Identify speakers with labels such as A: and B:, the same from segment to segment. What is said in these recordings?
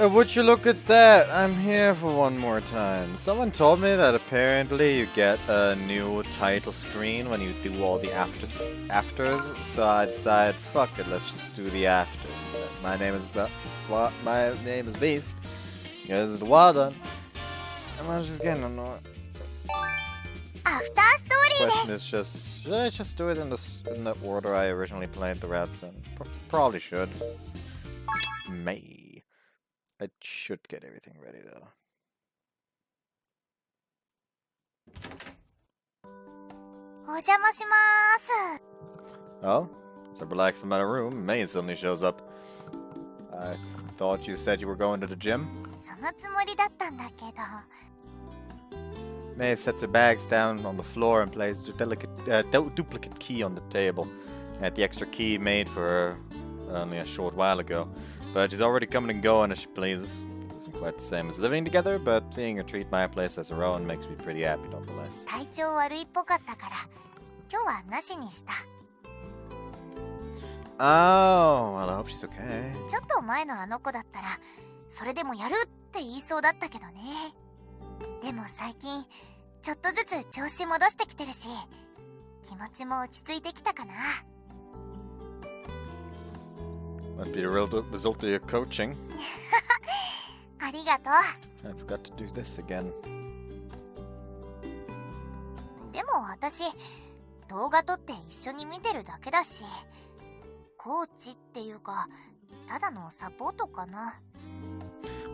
A: Would you look at that? I'm here for one more time. Someone told me that apparently you get a new title screen when you do all the afters, so I decided, fuck it, let's just do the afters. My name is Beast. This is the Warden. And I was just getting annoyed.
B: After story
A: The question is just, should I just do it in the order I originally played the routes in? Probably should. May. I should get everything ready though. Oh? So relax in my room. May suddenly shows up. I thought you said you were going to the gym. May sets her bags down on the floor and places her duplicate key on the table. Had the extra key made for her only a short while ago. But she's already coming and going as she pleases. Isn't quite the same as living together, but seeing her treat my place as her own makes me pretty happy nonetheless. Oh, well, I hope she's okay. Must be the real result of your coaching. I forgot to do this again.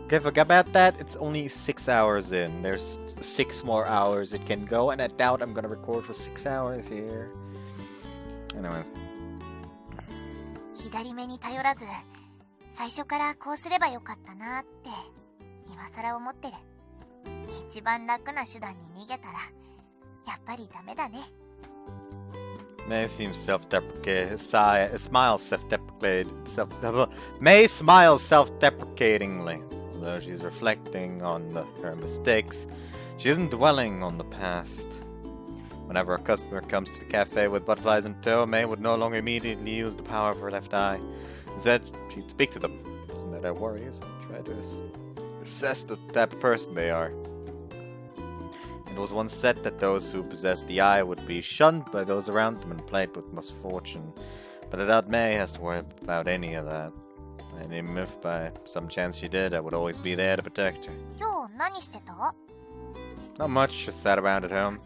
A: Okay, forget about that. It's only 6 hours in. There's 6 more hours it can go, and I doubt I'm gonna record for 6 hours here. Anyway. May seems self-deprecating. Smiles May smiles self-deprecatingly. Although she's reflecting on her mistakes, she isn't dwelling on the past. Whenever a customer comes to the cafe with butterflies in tow, May would no longer immediately use the power of her left eye. Instead, she'd speak to them. Isn't that our worries and try to assess the type of person they are. It was once said that those who possess the eye would be shunned by those around them and plagued with misfortune. But I doubt May has to worry about any of that. And even if by some chance she did, I would always be there to protect her. Not much, just sat around at home.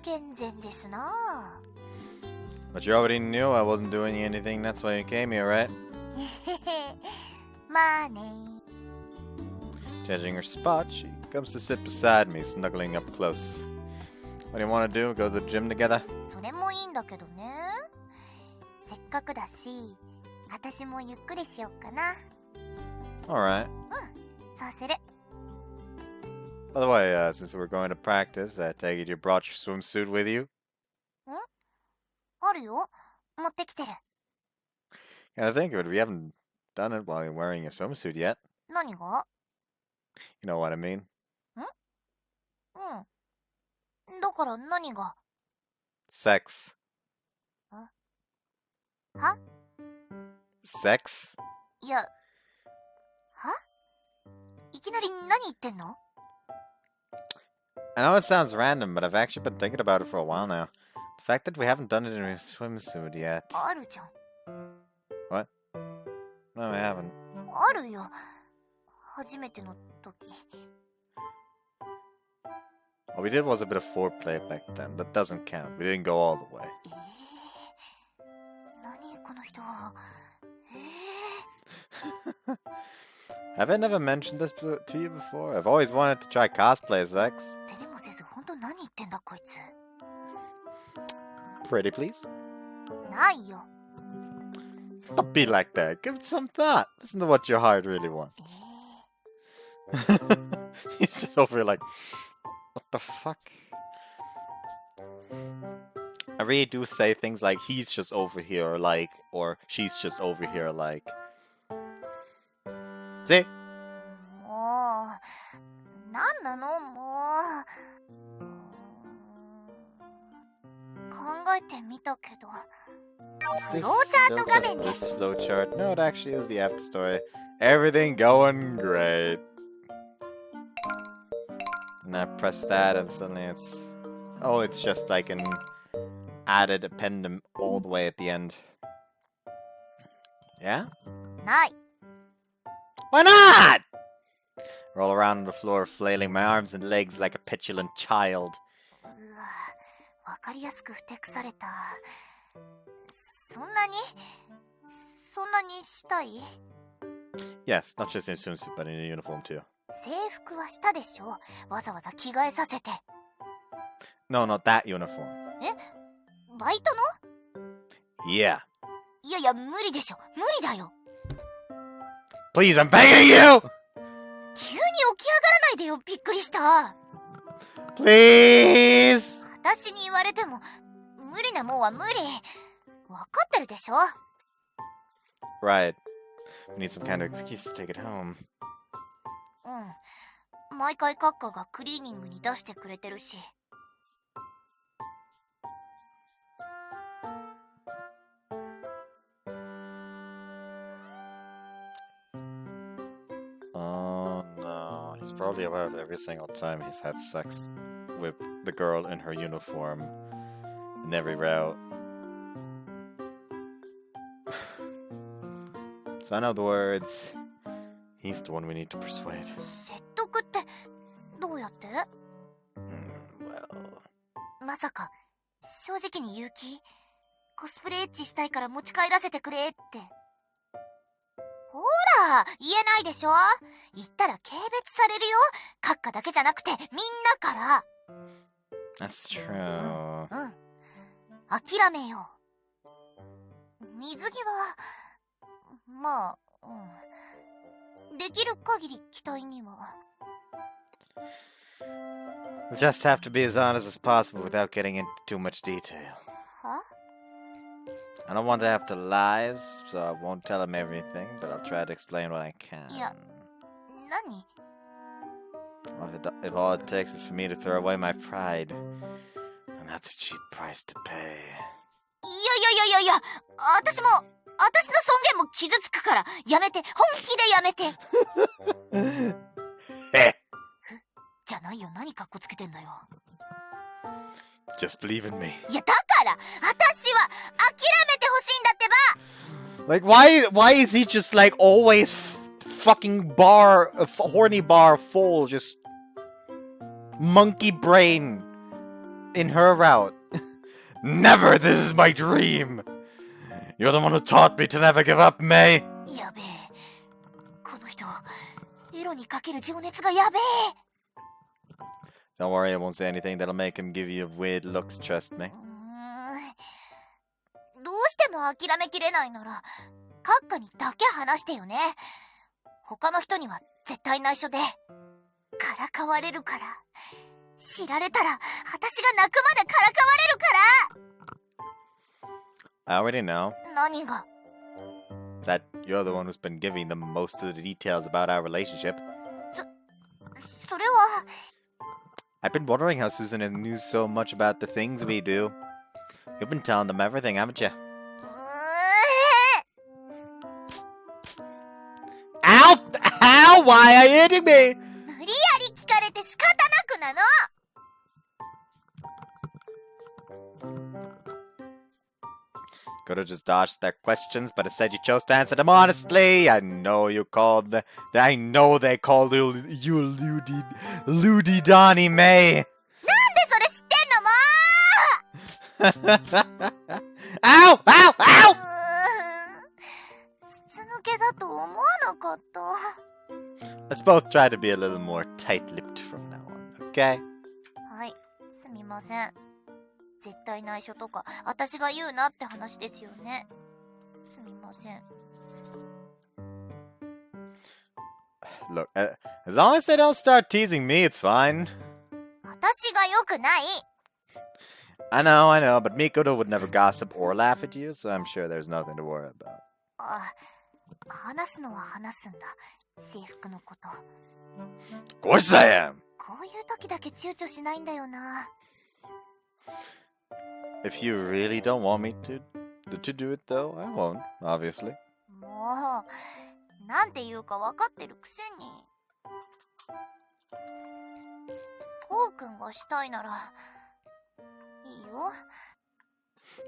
A: But you already knew I wasn't doing anything, that's why you came here, right? Judging her spot, she comes to sit beside me, snuggling up close. What do you want to do? Go to the gym together? Alright. By the way, since we're going to practice, I take it you brought your swimsuit with you? Yeah, I think of it, we haven't done it while you're wearing a swimsuit yet. You know what I mean? Sex. Sex? I know it sounds random, but I've actually been thinking about it for a while now. The fact that we haven't done it in a swimsuit yet. What? No, I haven't. All we did was a bit of foreplay back then. That doesn't count. We didn't go all the way. Have I never mentioned this to you before? I've always wanted to try cosplay sex. Pretty, please? Don't be like that. Give it some thought. Listen to what your heart really wants. He's just over here like, what the fuck? I really do say things like, he's just over here like, or she's just over here like. See? This flowchart. No, it actually is the after story. Everything going great. And I press that and suddenly it's... Oh, it's just like an added appendum all the way at the end. Yeah?
B: ない。
A: Why not? Roll around on the floor, flailing my arms and legs like a petulant child.
B: うわ、わかりやすくふてくされた。そんなにしたい？
A: Yes, not just in a swimsuit, but in a uniform too.
B: 制服はしたでしょ。わざわざ着替えさせて。
A: No, not that uniform.
B: え？バイトの？
A: Yeah.
B: いやいや、無理でしょ。無理だよ。
A: Please, I'm begging you!
B: 急に起き上がらないでよ。びっくりした。
A: Please!
B: 私に言われても、無理なもんは無理。わかってるでしょ。
A: Right. We need some kind of excuse to take it home.
B: うん。毎回カッカがクリーニングに出してくれてるし。
A: Oh no, he's probably aware of every single time he's had sex with the girl in her uniform in every route. So I know the words. He's the one we need to persuade.
B: 説得ってどうやって？
A: Well...
B: まさか正直に言う気？コスプレエッチしたいから持ち帰らせてくれって。ほら、言えないでしょ。言ったら軽蔑されるよ。カッカだけじゃなくてみんなから。
A: That's true.
B: 諦めよう。水着はまあ、できる限り期待には。
A: We'll just have to be as honest as possible without getting into too much detail.
B: は？
A: I don't want to have to lies, so I won't tell him everything, but I'll try to explain what I can.
B: いや、何？
A: If all it takes is for me to throw away my pride, then that's a cheap price to pay.
B: いや、私の尊厳も傷つくから、やめて、本気でやめて。じゃないよ、何カッコつけてんだよ。
A: Just believe in me.
B: いや、だから、私は諦めてほしいんだってば。
A: Like, why is he just like always fucking horny bar full, just monkey brain in her route? Never, this is my dream. You're the one who taught me to never give up, Mei.
B: やべえ。この人、エロにかける情熱がやべえ。
A: Don't worry, I won't say anything that'll make him give you weird looks, trust me.
B: どうしても諦めきれないなら、カッカにだけ話してよね。他の人には絶対内緒で。からかわれるから。知られたら、私が泣くまでからかわれるから。
A: I already know.
B: 何が?
A: That you're the one who's been giving them most of the details about our relationship.
B: それは...
A: I've been wondering how Suzune knew so much about the things we do. You've been telling them everything, haven't you? Ow! Ow! Why are you hitting me?
B: 無理やり聞かれて仕方なくなの。
A: Could have just dodged their questions, but instead you chose to answer them honestly. I know you called I know they called you Ludi Donnie May.
B: なんでそれ知ってんのも
A: Ow! Ow! Ow!
B: 筒抜けだと思わなかった。
A: Let's both try to be a little more tight-lipped from now on, okay?
B: はい、すみません。絶対内緒とか私が言うなって話ですよね。すみません。
A: Look, as long as they don't start teasing me, it's fine.
B: 私が良くない。
A: I know, but Mikoto would never gossip or laugh at you, so I'm sure there's nothing to worry about.
B: あ、話すのは話すんだ。制服のこと。
A: Of course I am!
B: こういう時だけ躊躇しないんだよな。
A: If you really don't want me to do it though, I won't, obviously.
B: もう、なんて言うか分かってるくせに。君がしたいならいいよ。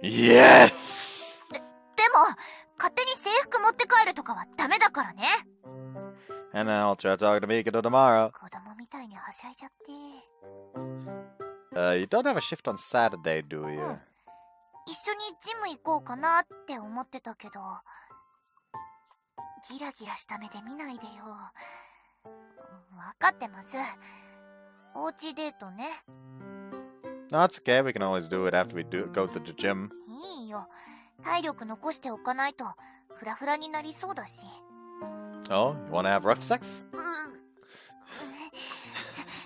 A: Yes!
B: でも勝手に制服持って帰るとかはダメだからね。
A: And then I'll try talking to Mikado tomorrow.
B: 子供みたいにはしゃいじゃって。
A: You don't have a shift on Saturday, do you?
B: 一緒にジム行こうかなって思ってたけど、ギラギラした目で見ないでよ。分かってます。おうちデートね。
A: No, it's okay. We can always do it after we go to the gym.
B: いいよ。体力残しておかないとフラフラになりそうだし。
A: Oh, you wanna have rough sex?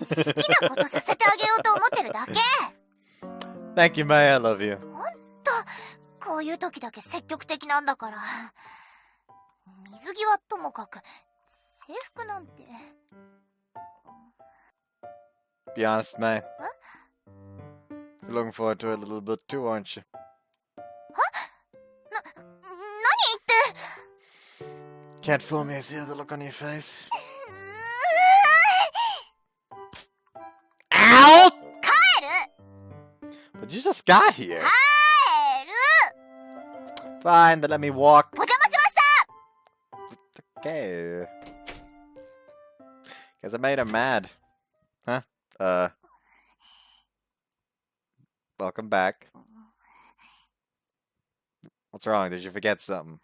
B: 好きなことさせてあげようと思ってるだけ。
A: Thank you, May. I love you.
B: こういう時だけ積極的なんだから。水着はともかく制服なんて。
A: Be honest, May. You're looking forward to it a little bit too, aren't you?
B: 何言って。
A: Can't fool me. I see the look on your face. Ow!
B: 帰る。
A: But you just got here.
B: 帰る。
A: Fine, then let me walk.
B: お邪魔しました。
A: Okay. Guess I made him mad. Huh? Welcome back. What's wrong? Did you forget something?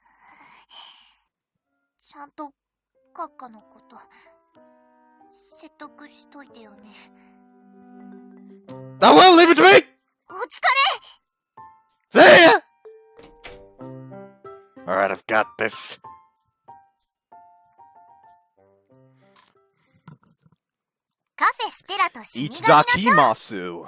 B: ちゃんとカッカのこと説得しといてよね。
A: I will leave it to me!
B: お疲
A: See ya! Alright, I've got this.
B: カフェステラと死神の
A: Itadakimasu.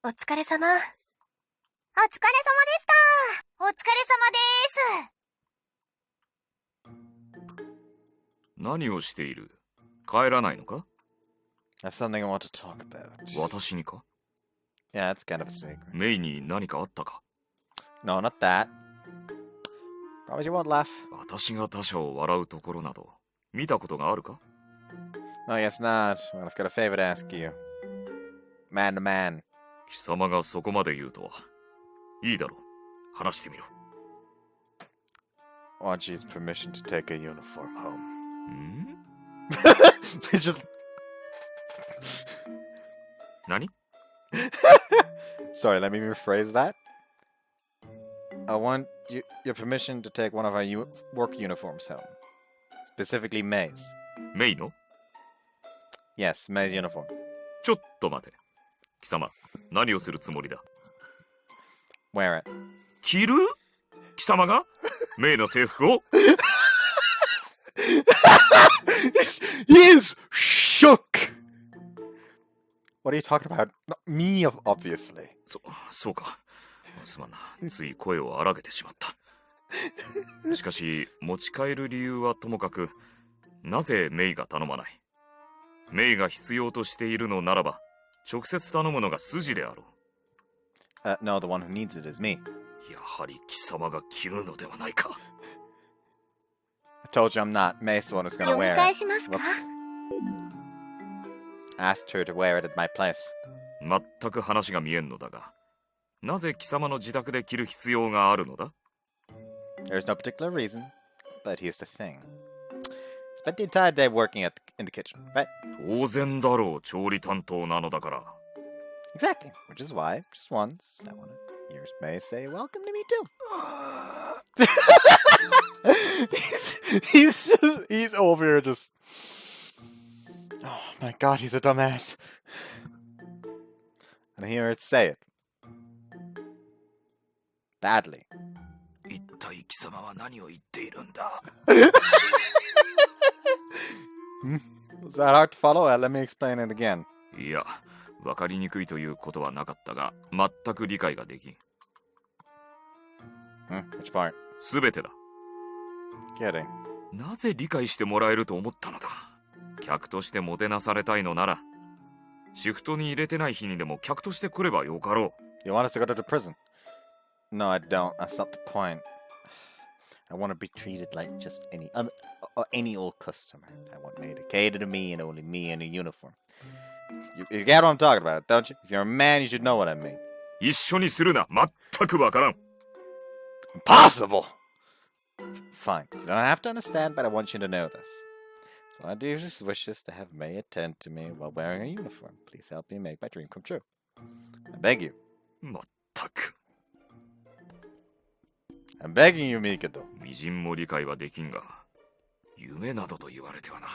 B: お疲れ様。お疲れ様でした。お疲れ様です。
C: 何をしている？帰らないのか？
A: I have something I want to talk about.
C: 私にか？
A: Yeah, it's kind of a secret.
C: メイに何かあったか？
A: No, not that. Promise you won't laugh.
C: 私が他者を笑うところなど見たことがあるか？
A: No, yes, not. Well, I've got a favor to ask you. Man to man.
C: 貴様がそこまで言うとは。いいだろう。話してみろ。
A: I want you's permission to take a uniform home.
C: ん？
A: It's just...
C: 何？
A: Sorry, let me rephrase that. I want your permission to take one of our work uniforms home. Specifically Mei's.
C: メイの？
A: Yes, Mei's uniform.
C: ちょっと待て。貴様、何をするつもりだ？
A: Wear it.
C: 着る？貴様が？メイの制服を？
A: He is shook! What are you talking about? Not me, obviously.
C: そうか。すまんな。つい声を荒げてしまった。しかし、持ち帰る理由はともかく、なぜメイが頼まない？メイが必要としているのならば、直接頼むのが筋であろう。
A: No, the one who needs it is me.
C: やはり貴様が着るのではないか。
A: I told you I'm not. Mei's the one who's gonna
B: 読み
A: wear
B: 返
A: it.
B: しますか？
A: Asked her to wear it at my place.
C: 全く話が見えんのだが、なぜ貴様の自宅で着る必要があるのだ？
A: There's no particular reason, but here's the thing. Spent the entire day working in the kitchen, right?
C: 当然だろう、調理担当なのだから。
A: Exactly, which is why, just once, I want to hear Mei say welcome to me too. he's over here just... Oh my god, he's a dumbass. And hear it say it. Badly.
C: 一体貴様は何を言っているんだ？
A: Was that hard to follow? Let me explain it again.
C: いや、わかりにくいということはなかったが、全く理解ができん。
A: Which part?
C: すべてだ。
A: Kidding.
C: なぜ理解してもらえると思ったのだ？客としてもてなされたいのなら、シフトに入れてない日にでも客として来ればよかろう。
A: You want us to go to the prison? No, I don't. That's not the point. I want to be treated like just any old customer. I want Mei to cater to me and only me in a uniform. You get what I'm talking about, don't you? If you're a man, you should know what I mean.
C: 一緒にするな。全くわからん。
A: Impossible! Fine. You don't have to understand, but I want you to know this. So I do just wishes to have Mei attend to me while wearing a uniform. Please help me make my dream come true. I beg you.
C: 全く。
A: I'm begging you, Mikado.
C: 微塵も理解はできんが、夢などと言われてはな。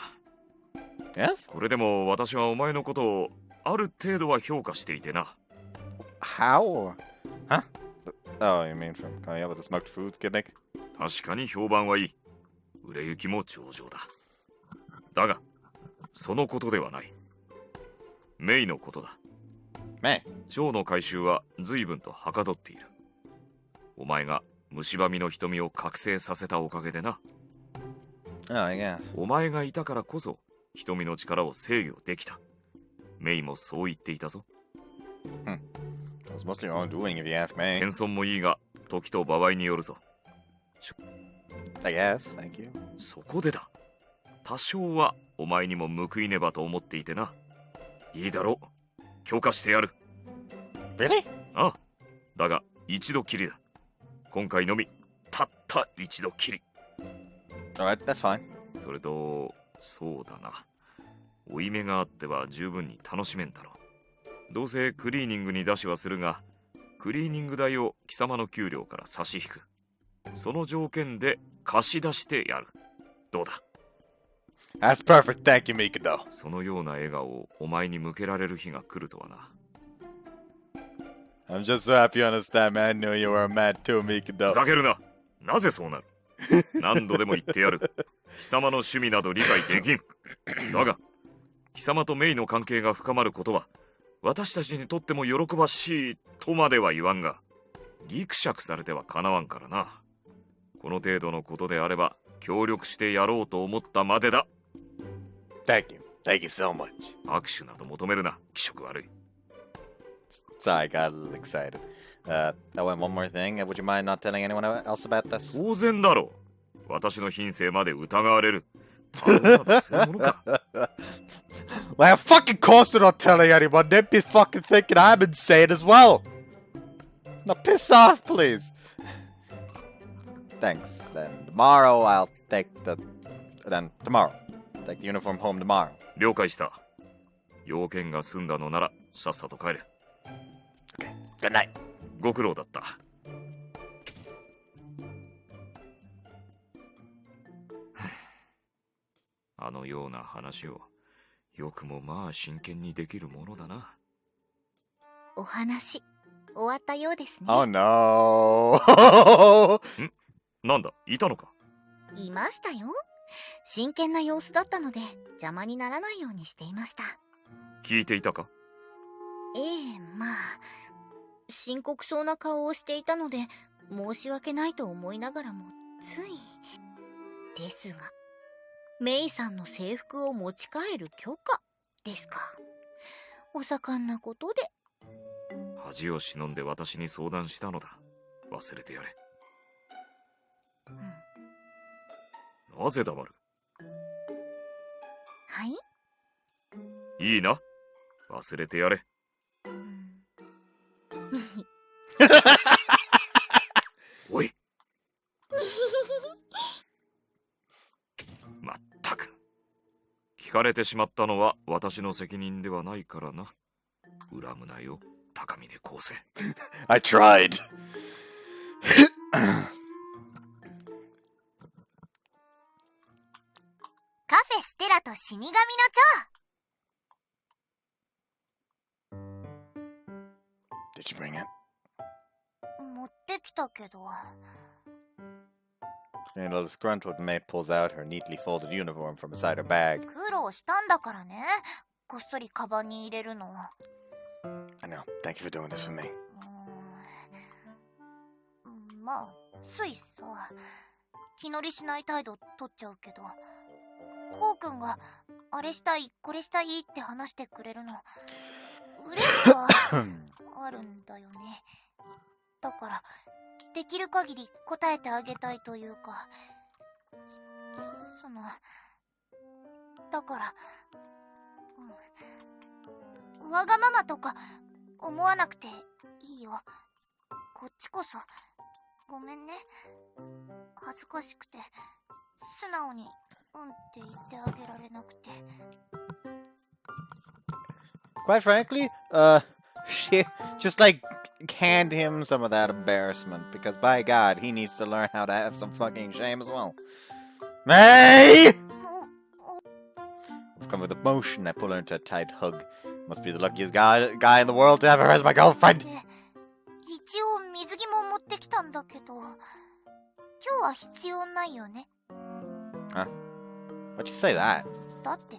A: Yes?
C: これでも私はお前のことをある程度は評価していてな。
A: How? Huh? Oh, you mean from coming up with the smoked food gimmick?
C: 確かに評判はいい。売れ行きも上々だ。だが、そのことではない。メイのことだ。
A: Mei?
C: 蝶の回収は随分とはかどっている。お前が蝕みの瞳を覚醒させたおかげでな。
A: Oh, I guess.
C: お前がいたからこそ瞳の力を制御できた。メイもそう言っていたぞ。
A: It was mostly your own doing, if you ask me.
C: 謙遜もいいが、時と場合によるぞ。
A: I guess, thank you.
C: そこでだ。多少はお前にも報いねばと思っていてな。いいだろう。許可してやる。
A: Really?
C: ああ。だが、一度きりだ。今回のみ、たった一度きり。
A: Alright, that's fine.
C: それと、そうだな。負い目があっては十分に楽しめんだろう。どうせクリーニングに出しはするが、クリーニング代を貴様の給料から差し引く。その条件で貸し出してやる。どうだ？
A: That's perfect, thank you, Mikado.
C: そのような笑顔をお前に向けられる日が来るとはな。
A: I'm just so happy you understand, man. I knew you were a man too,
C: ふ
A: Mikado.
C: ざけるな。なぜそうなる？何度でも言ってやる。貴様の趣味など理解できん。だが、貴様とメイの関係が深まることは、私たちにとっても喜ばしいとまでは言わんが、ギクシャクされてはかなわんからな。この程度のことであれば、協力してやろうと思ったまでだ。
A: Thank you. Thank you so much.
C: 握手など求めるな。気色悪い。
A: Sorry, I got a little excited. Oh, and one more thing. Would you mind not telling anyone else about this?
C: 当然だろう。私の品性まで疑われる。頼むなどそういうものか。
A: Like, of fucking course they're not telling anyone. They'd be fucking thinking I'm insane as well. Now piss off, please. Thanks. Then tomorrow I'll take the... Then tomorrow. Take the uniform home tomorrow.
C: 了解した。要件が済んだのならさっさと帰れ。
A: Okay. Good night.
C: ご苦労だった。あのような話をよくもまあ真剣にできるものだな。
B: お話終わったようですね。
A: Oh no.
C: なんだ、いたのか。
B: いましたよ。真剣な様子だったので邪魔にならないようにしていました。
C: 聞いていたか。
B: ええ、まあ深刻そうな顔をしていたので申し訳ないと思いながらもつい。ですがメイさんの制服を持ち帰る許可ですか。お盛んなことで。
C: 恥を忍んで私に相談したのだ。忘れてやれ。なぜ黙る。
B: はい
C: いいな。忘れてやれ。おい。まったく。聞かれてしまったのは私の責任ではないからな。恨むなよ、高峰昴生。
A: I tried.
B: カフェステラと死神の蝶。
A: Did you bring it?
B: 持ってきたけど。
A: A little disgruntled, the maid pulls out her neatly folded uniform from inside her bag.
B: 苦労したんだからね。こっそりカバンに入れるの。
A: I know. Thank you for doing this for me.
B: まあついさ気乗りしない態度取っちゃうけど、こうくんがあれしたいこれしたいって話してくれるの嬉しくはあるんだよね。だからできる限り答えてあげたいというか、だから、わがままとか思わなくていいよ。こっちこそごめんね。恥ずかしくて素直にって言ってあげられなくて。
A: Quite frankly, she just like hand him some of that embarrassment because by God, he needs to learn how to have some fucking shame as well. May! I've come with emotion. I pull her into a tight hug. Must be the luckiest guy in the world to have her as my girlfriend.
B: 一応水着も持ってきたんだけど、今日は必要ないよね。
A: Huh? Why'd you say that?
B: だって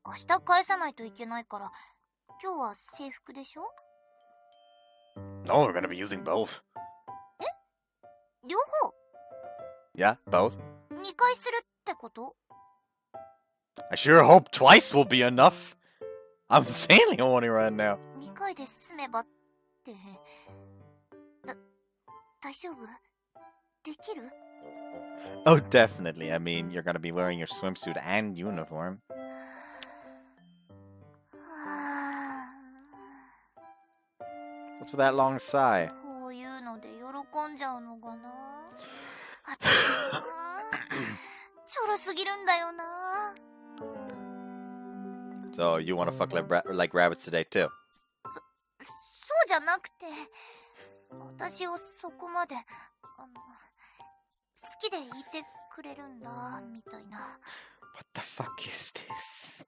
B: 明日返さないといけないから、今日は制服でしょ？
A: No, we're gonna be using both.
B: え？両方？
A: Yeah, both.
B: 2回するってこと？
A: I sure hope twice will be enough. I'm insanely horny right now.
B: 2回で済めばって。大丈夫？できる？
A: Oh, definitely. I mean, you're gonna be wearing your swimsuit and uniform. What's with that long sigh?
B: こういうので喜んじゃうのかな。私ちょろすぎるんだよな。
A: So, you wanna fuck like rabbits today, too?
B: そうじゃなくて、私をそこまで、好きでいてくれるんだ、みたいな。
A: What the fuck is this?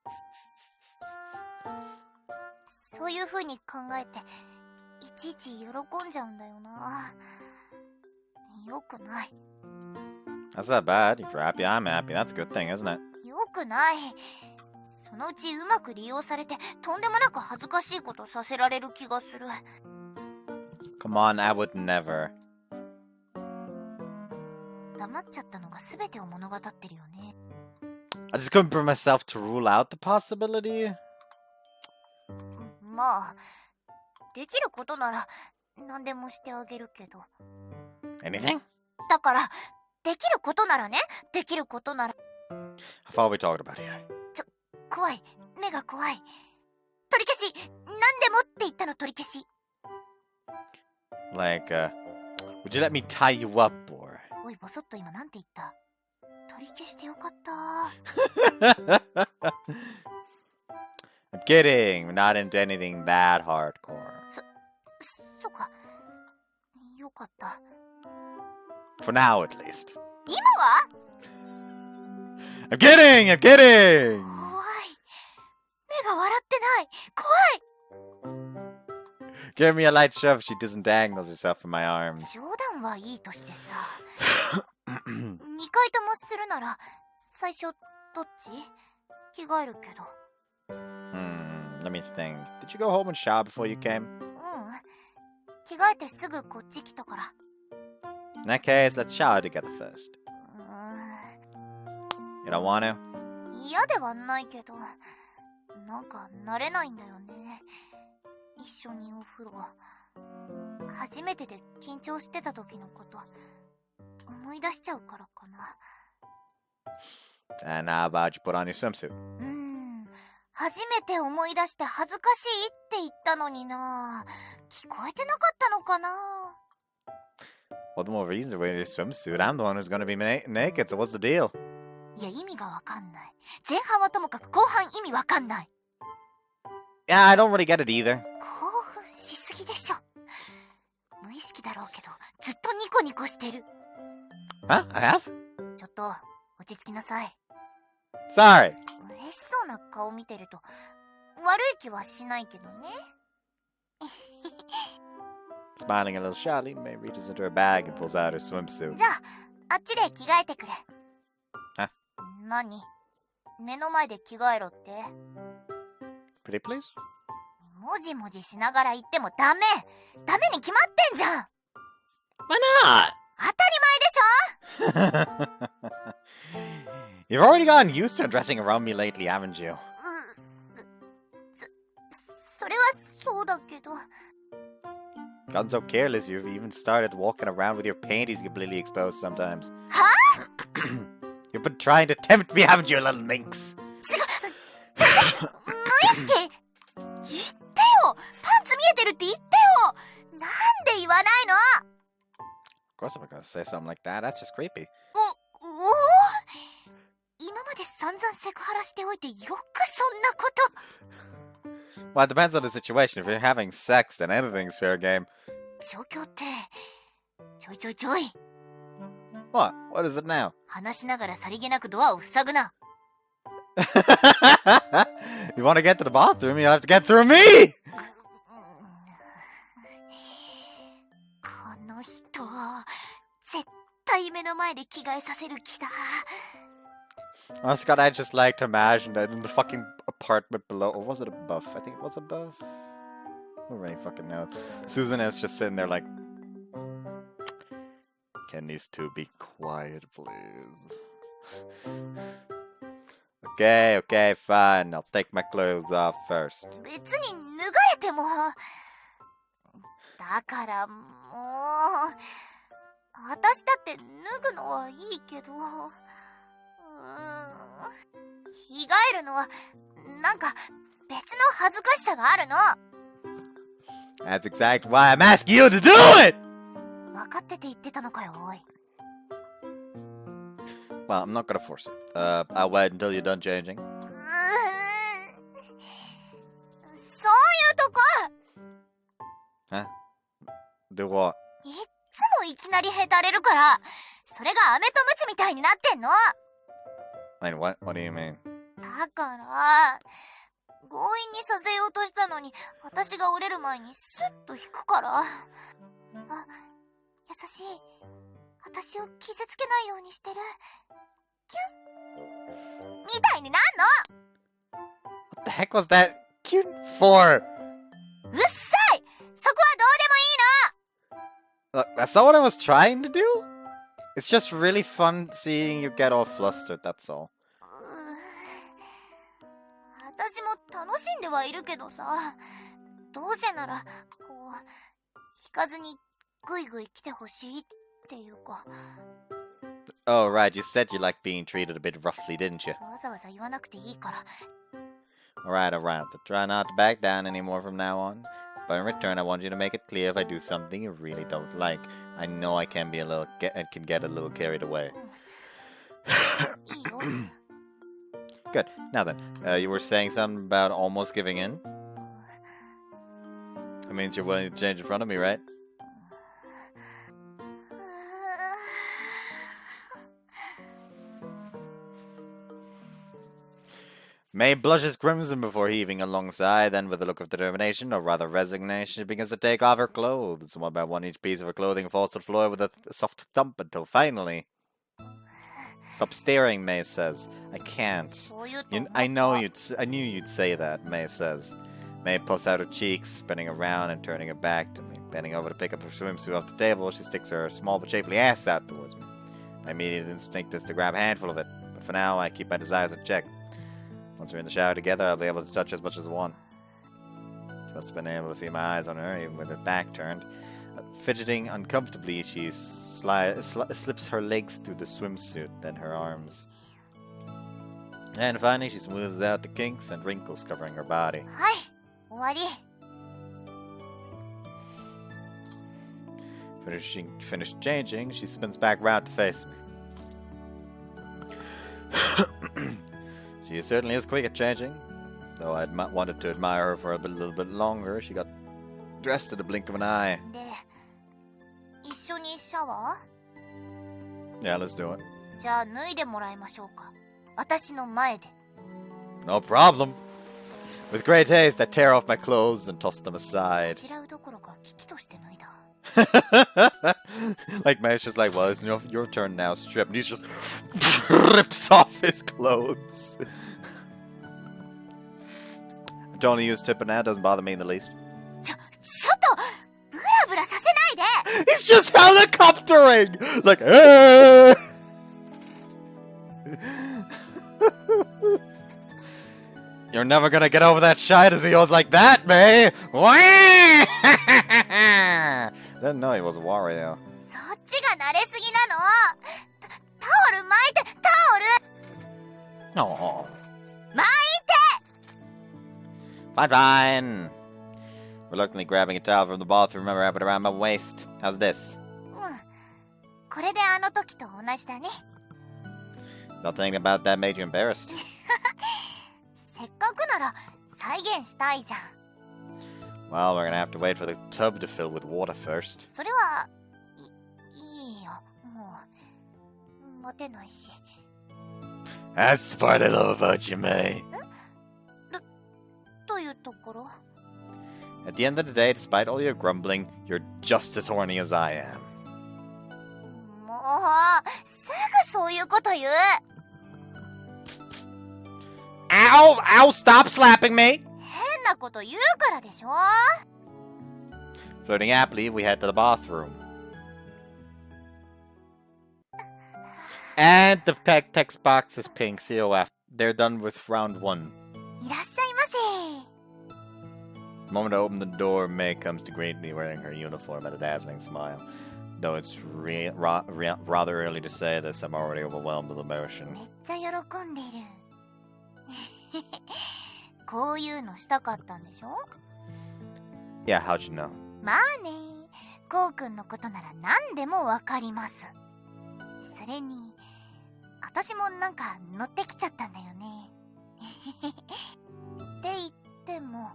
B: そういう風に考えて、いちいち喜んじゃうんだよな。よくない。
A: That's not bad. If you're happy, I'm happy. That's a good thing, isn't it?
B: よくない。そのうちうまく利用されて、とんでもなく恥ずかしいことさせられる気がする。
A: Come on, I would never.
B: 黙っちゃったのが全てを物語ってるよね。
A: I just couldn't bring myself to rule out the possibility.
B: まあ、できることなら何でもしてあげるけど。
A: Anything?
B: だから、できることならね、できることなら。
A: How far are we talking about here?
B: 怖い、目が怖い。取り消し、何でもって言ったの取り消し。
A: Like, would you let me tie you up, or?
B: おい、ボソッと今なんて言った？取り消してよかった。
A: I'm kidding. We're not into anything that hardcore.
B: そうか。よかった。
A: For now, at least.
B: 今は？
A: I'm kidding! I'm kidding!
B: 怖い。目が笑ってない。怖い。
A: Give me a light shove. She disentangles herself from my arms.
B: 冗談はいいとしてさ。2回ともするなら、最初どっち？着替えるけど。
A: Let me think. Did you go home and shower before you came?
B: 着替えてすぐこっち来たから。
A: In that case, let's shower together first. You don't want to?
B: 嫌ではないけど、なんか慣れないんだよね。一緒にお風呂。初めてで緊張してた時のこと思い出しちゃうからかな。
A: And how about you put on your swimsuit?
B: 初めて思い出して恥ずかしいって言ったのにな。聞こえてなかったのかな。
A: Well, the more reason to wear your swimsuit. I'm the one who's gonna be naked, so what's the deal?
B: いや、意味がわかんない。前半はともかく後半意味わかんない。
A: Yeah, I don't really get it either.
B: 興奮しすぎでしょ。無意識だろうけど、ずっとニコニコしてる。
A: Huh? I have?
B: ちょっと、落ち着きなさい。
A: Sorry.
B: 嬉しそうな顔見てると、悪い気はしないけどね。
A: Smiling a little shyly, Mei reaches into her bag and pulls out her swimsuit.
B: じゃあ、あっちで着替えてくれ。
A: あ？
B: 何？目の前で着替えろって？
A: Pretty please?
B: もじもじしながら言ってもダメ！ダメに決まってんじゃん！
A: Why not?
B: 当たり前でしょ
A: You've already gotten used to dressing around me lately, haven't you?
B: それはそうだけど。
A: Gotten so careless, you've even started walking around with your panties completely exposed sometimes.
B: Huh?
A: You've been trying to tempt me, haven't you, little minx?
B: 無意識言ってよパンツ見えてるって言ってよなんで言わないの
A: Of course I'm not gonna say something like that. That's just creepy.
B: 今まで散々セクハラしておいてよくそんなこと
A: Well, it depends on the situation. If you're having sex, then anything's fair game.
B: 状況ってちょい
A: What? What is it now?
B: 話しながらさりげなくドアを塞ぐな
A: You want to get to the bathroom, you have to get through me!
B: この人絶対目の前で着替えさせる気だ
A: Oh, Scott, I just like to imagine that in the fucking apartment below, or was it above? I think it was above. Who really fucking knows? Suzune is just sitting there like, can these two be quiet, please? Okay, fine. I'll take my clothes off first.
B: 別に脱がれてもだからもう私だって脱ぐのはいいけど着替えるのはなんか別の恥ずかしさがあるの
A: That's exactly why I'm asking you to do it!
B: 分かってて言ってたのかよおい
A: Well, I'm not gonna force it. I'll wait until you're done changing.
B: そういうとこ
A: Huh? Do what?
B: いっつもいきなりへたれるからそれが飴とムチみたいになってんの
A: Wait, what? What do you mean?
B: だから強引にさせようとしたのに私が折れる前にスッと引くからあ、優しい私を傷つけないようにしてるキュンみたいになんの
A: What the heck was that cute for?
B: うっさいそこはどうでもいいの
A: Look, that's not what I was trying to do. It's just really fun seeing you get all flustered, that's all.
B: 私も楽しんではいるけどさどうせならこう引かずにグイグイ来てほしいっていうか
A: Oh, right, you said you liked being treated a bit roughly, didn't you?
B: わざわざ言わなくていいから
A: Alright, try not to back down anymore from now on. But in return, I want you to make it clear if I do something you really don't like. I know I can be can get a little carried away.
B: いいよ
A: Good. Now then, you were saying something about almost giving in? That means you're willing to change in front of me, right? Mei blushes crimson before heaving alongside, then with a look of determination, or rather resignation, she begins to take off her clothes. One by one, each piece of her clothing falls to the floor with a soft thump until finally... Stop staring, Mei says. I can't. I knew you'd say that, Mei says. Mei puffs out her cheeks, spinning around and turning her back to me. Bending over to pick up her swimsuit off the table, she sticks her small but shapely ass out towards me. My immediate instinct is to grab a handful of it, but for now, I keep my desires in check. Once we're in the shower together, I'll be able to touch as much as I want. She must have been able to feel my eyes on her, even with her back turned. Fidgeting uncomfortably, she slips her legs through the swimsuit, then her arms. And finally, she smooths out the kinks and wrinkles covering her body.
B: はい終わり
A: Finished changing, she spins back round to face me. She certainly is quick at changing. Though I wanted to admire her for a little bit longer, she got dressed at a blink of an eye.
B: で一緒にシャワ
A: Yeah, let's do it.
B: ーじゃあ脱いでもらいましょうか私の前で
A: No problem. With great haste, I tear off my clothes and toss them aside.
B: 違うどころか危機として脱いだ
A: Like, Mei's just like, well, it's your turn now, strip. And he just rips off his clothes. I totally use tipping that, doesn't bother me in the least.
B: ちょっとブラブラさせないで
A: He's just helicoptering! Like, hey! You're never gonna get over that shyness of yours like that, Mei! Didn't know he was a Wario.
B: そっちが慣れすぎなの。タオル巻いて、タオル
A: Oh.
B: 巻い
A: Fine, fine. Reluctantly grabbing a towel from the bathroom and wrap it around my waist. How's this?
B: て。これであの時と同じだね。
A: Nothing about that made you embarrassed.
B: せっかくなら再現したいじゃん。
A: Well, we're gonna have to wait for the tub to fill with water first.
B: それいいよ。もう待てないし。
A: That's the part I love about you, Mei.
B: というところ。
A: At the end of the day, despite all your grumbling, you're just as horny as I am.
B: もうすぐそういうこと言う。
A: Ow! Ow! Stop slapping me!
B: 変なこと言うからでしょ。
A: Flirting happily, we head to the bathroom. And the text box is pink COF. They're done with round 1.
B: いらっしゃいませ。
A: The moment I open the door, Mei comes to greet me wearing her uniform and a dazzling smile. Though it's rather early to say this, I'm already overwhelmed with emotion.
B: めっちゃ喜んでる。こういうのしたかったんでしょ。
A: Yeah, how'd you know?
B: まあね、こうくんのことなら何でもわかります。それに、私もなんか乗ってきちゃったんだよね。って言っても、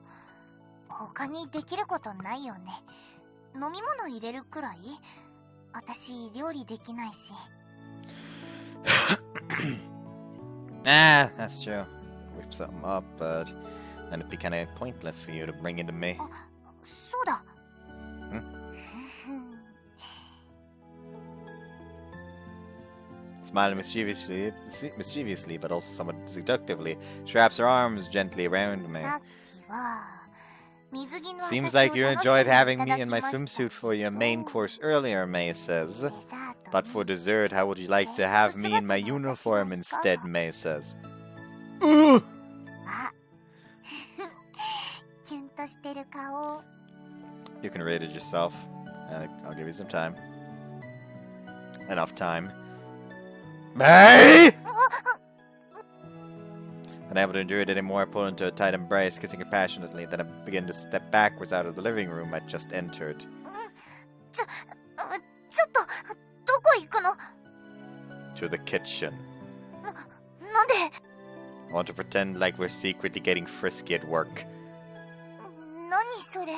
B: 他にできることないよね。飲み物入れるくらい？私、料理できないし。
A: Ah, that's true. Whip something up, but then it'd be kind of pointless for you to bring it to me.
B: そうだ。
A: Smiling mischievously, but also somewhat seductively, she wraps her arms gently around me.
B: さっきは、水着の私を
A: Seems like you
B: 楽しん
A: enjoyed
B: で
A: having
B: いた
A: me
B: だ
A: in
B: き
A: my
B: ました
A: swimsuit for your main
B: けど、
A: course earlier, Mei says.
B: デザート
A: But for
B: に
A: dessert, how would you like to have me in my
B: 制服姿の私
A: uniform
B: はいか
A: instead,
B: が
A: Mei says. Ugh!
B: あキュンとしてる顔。
A: You can rate it yourself. I'll give you some time. Enough time. Mei! Unable to endure it anymore, I pull into a tight embrace, kissing her passionately. Then I begin to step backwards out of the living room I just entered.
B: ちょっと、どこ行くの？
A: To the kitchen.
B: なんで？
A: I want to pretend like we're secretly getting frisky at work.
B: 何それ？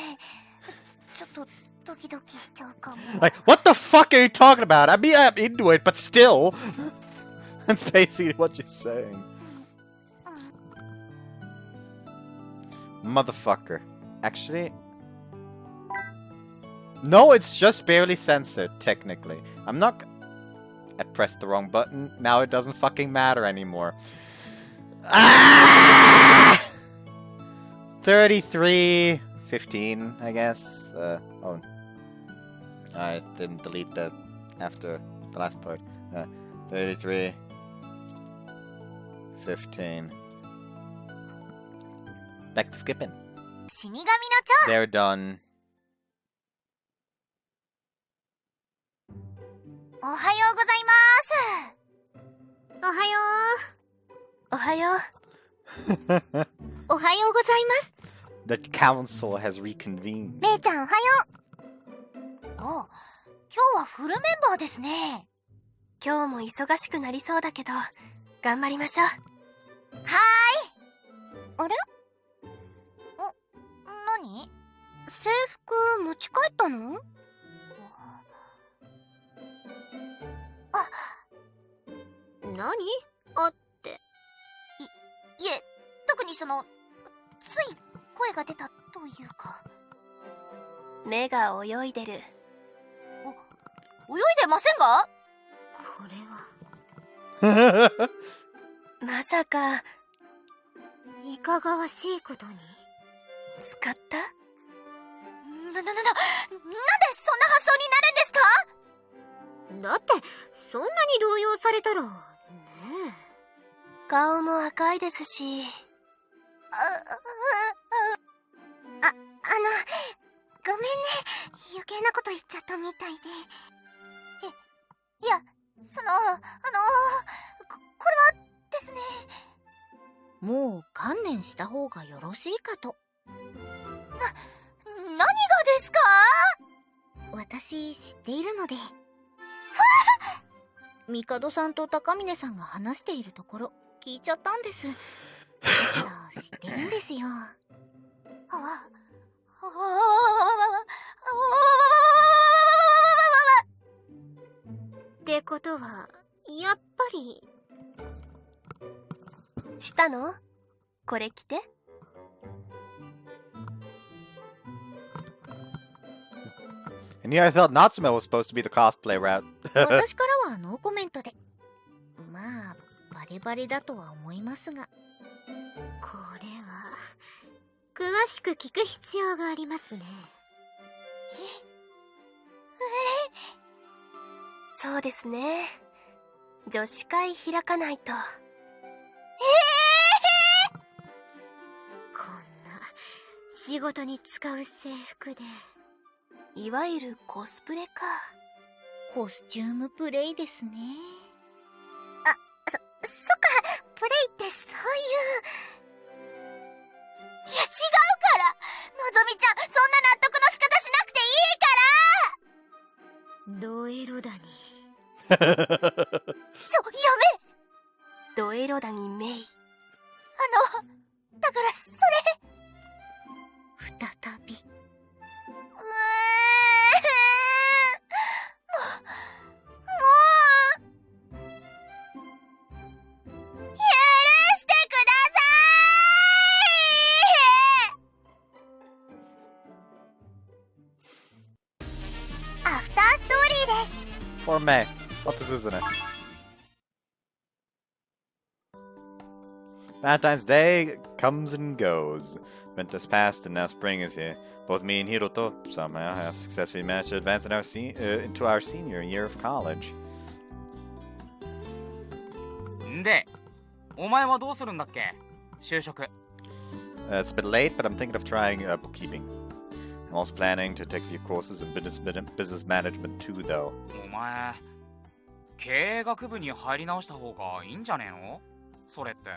B: ちょっとドキドキしちゃうかも。
A: Like, what the fuck are you talking about? I mean, I'm into it, but still. That's basically what you're saying. Motherfucker. Actually... No, it's just barely censored, technically. I'm not... I pressed the wrong button. Now it doesn't fucking matter anymore. Ah! 33:15, I guess. Oh. I didn't delete that after the last part. 33:15. Back to skipping.
B: 死神の
A: They're done.
B: 蝶。おはようございます。おはよう。おはよう。おはようございます。
A: The council has reconvened.
B: めいちゃんおはよう。お、今日はフルメンバーですね。
D: 今日も忙しくなりそうだけど頑張りましょう。
B: はーい。あれ？何？制服持ち帰ったの？あ、何？あって。いえ、特につい声が出たというか。
D: 目が泳いでる。
B: 泳いでませんが？これは。
D: まさか
B: いかがわしいことに。
D: 使った？
B: なんでそんな発想になるんですか？だってそんなに動揺されたらねえ。
D: 顔も赤いですし。
B: ごめんね。余計なこと言っちゃったみたいで。いや、これはですね。もう観念した方がよろしいかと。何がですか？私知っているので。帝さんと高峰さんが話しているところ聞いちゃったんです。だから知ってるんですよ。ってことはやっぱり
D: したの？これ着て。
A: And yeah, I thought Natsume was supposed to be the cosplay route.
B: 私からはノーコメントで。まあバレバレだとは思いますが、これは詳しく聞く必要がありますね。
D: そうですね。女子会開かないと。
B: こんな仕事に使う制服で。
D: いわゆるコスプレか。
B: コスチュームプレイですね。そっか、プレイってそういう。いや違うから、のぞみちゃん、そんな納得の仕方しなくていいから。ドエロだに。やめ。
D: ドエロだにメイ。
B: だからそれ。再び。
A: Or Mei. What's Suzune? Valentine's Day comes and goes. Winter's passed and now spring is here. Both me and Hiroto somehow have successfully managed to advance in into our senior year of college.
E: んで、お前はどうするんだっけ？就職。
A: It's a bit late, but I'm thinking of trying bookkeeping. I'm also planning to take a few courses in business management too, though.
E: お前、経営学部に入り直した方がいいんじゃねえの？それって。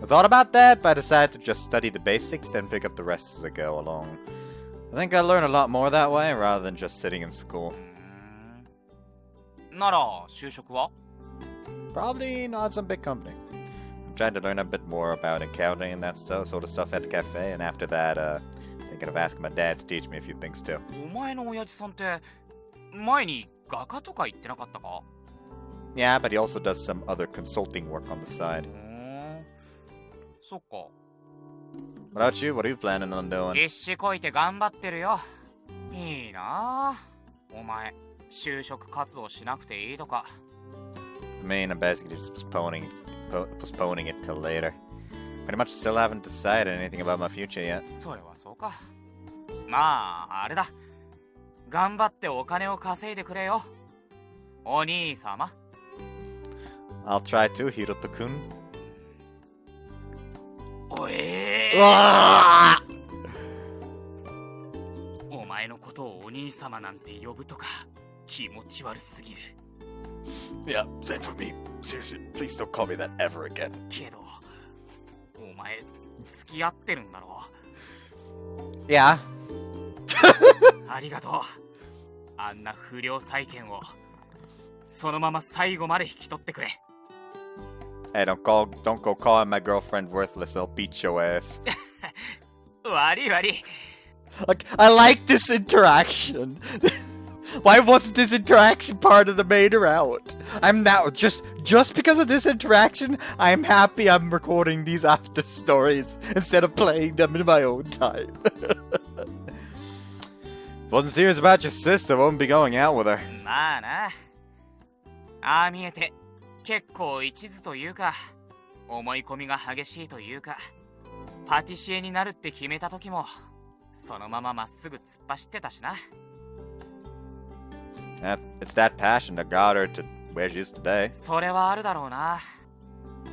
A: I thought about that, but I decided to just study the basics, then pick up the rest as I go along. I think I learn a lot more that way, rather than just sitting in school.
E: なら、就職は？
A: Probably not some big company. I'm trying to learn a bit more about accounting and that sort of stuff at the cafe, and after that, thinking of asking my dad to teach me a few things too.
E: お前の親父さんって、前に画家とか言ってなかったか？
A: Yeah, but he also does some other consulting work on the side.
E: そっか。
A: What about you? What are you planning on doing?
E: 必死こいて頑張ってるよ。いいなぁ。お前、就職活動しなくていいとか。
A: I mean, I'm basically just postponing it till later. Pretty much still haven't decided anything about my future yet.
E: それはそうか。まあ、あれだ。頑張ってお金を稼いでくれよ。お兄様。
A: I'll try to, Hiroto-kun.
E: おお前のことをお兄様なんて呼ぶとか気持ち悪すぎる。
A: Yeah, same for me. Seriously, please don't call me that ever again.
E: けど、お前付き合ってるんだろ？
A: Yeah.
E: ありがとう。あんな不良債権をそのまま最後まで引き取ってくれ。
A: Hey, don't go calling my girlfriend worthless. I'll beat your ass.
E: 悪い悪い。
A: Like, I like this interaction. Why wasn't this interaction part of the Mei-Route? I'm now just because of this interaction, I'm happy I'm recording these after stories instead of playing them in my own time. Wasn't serious about your sister, won't be going out with her.
E: まあな。ああ見えて結構一途というか思い込みが激しいというか、パティシエになるって決めた時もそのまままっすぐ突っ走ってたしな。
A: It's that passion that got her to where she is today.
E: それはあるだろうな。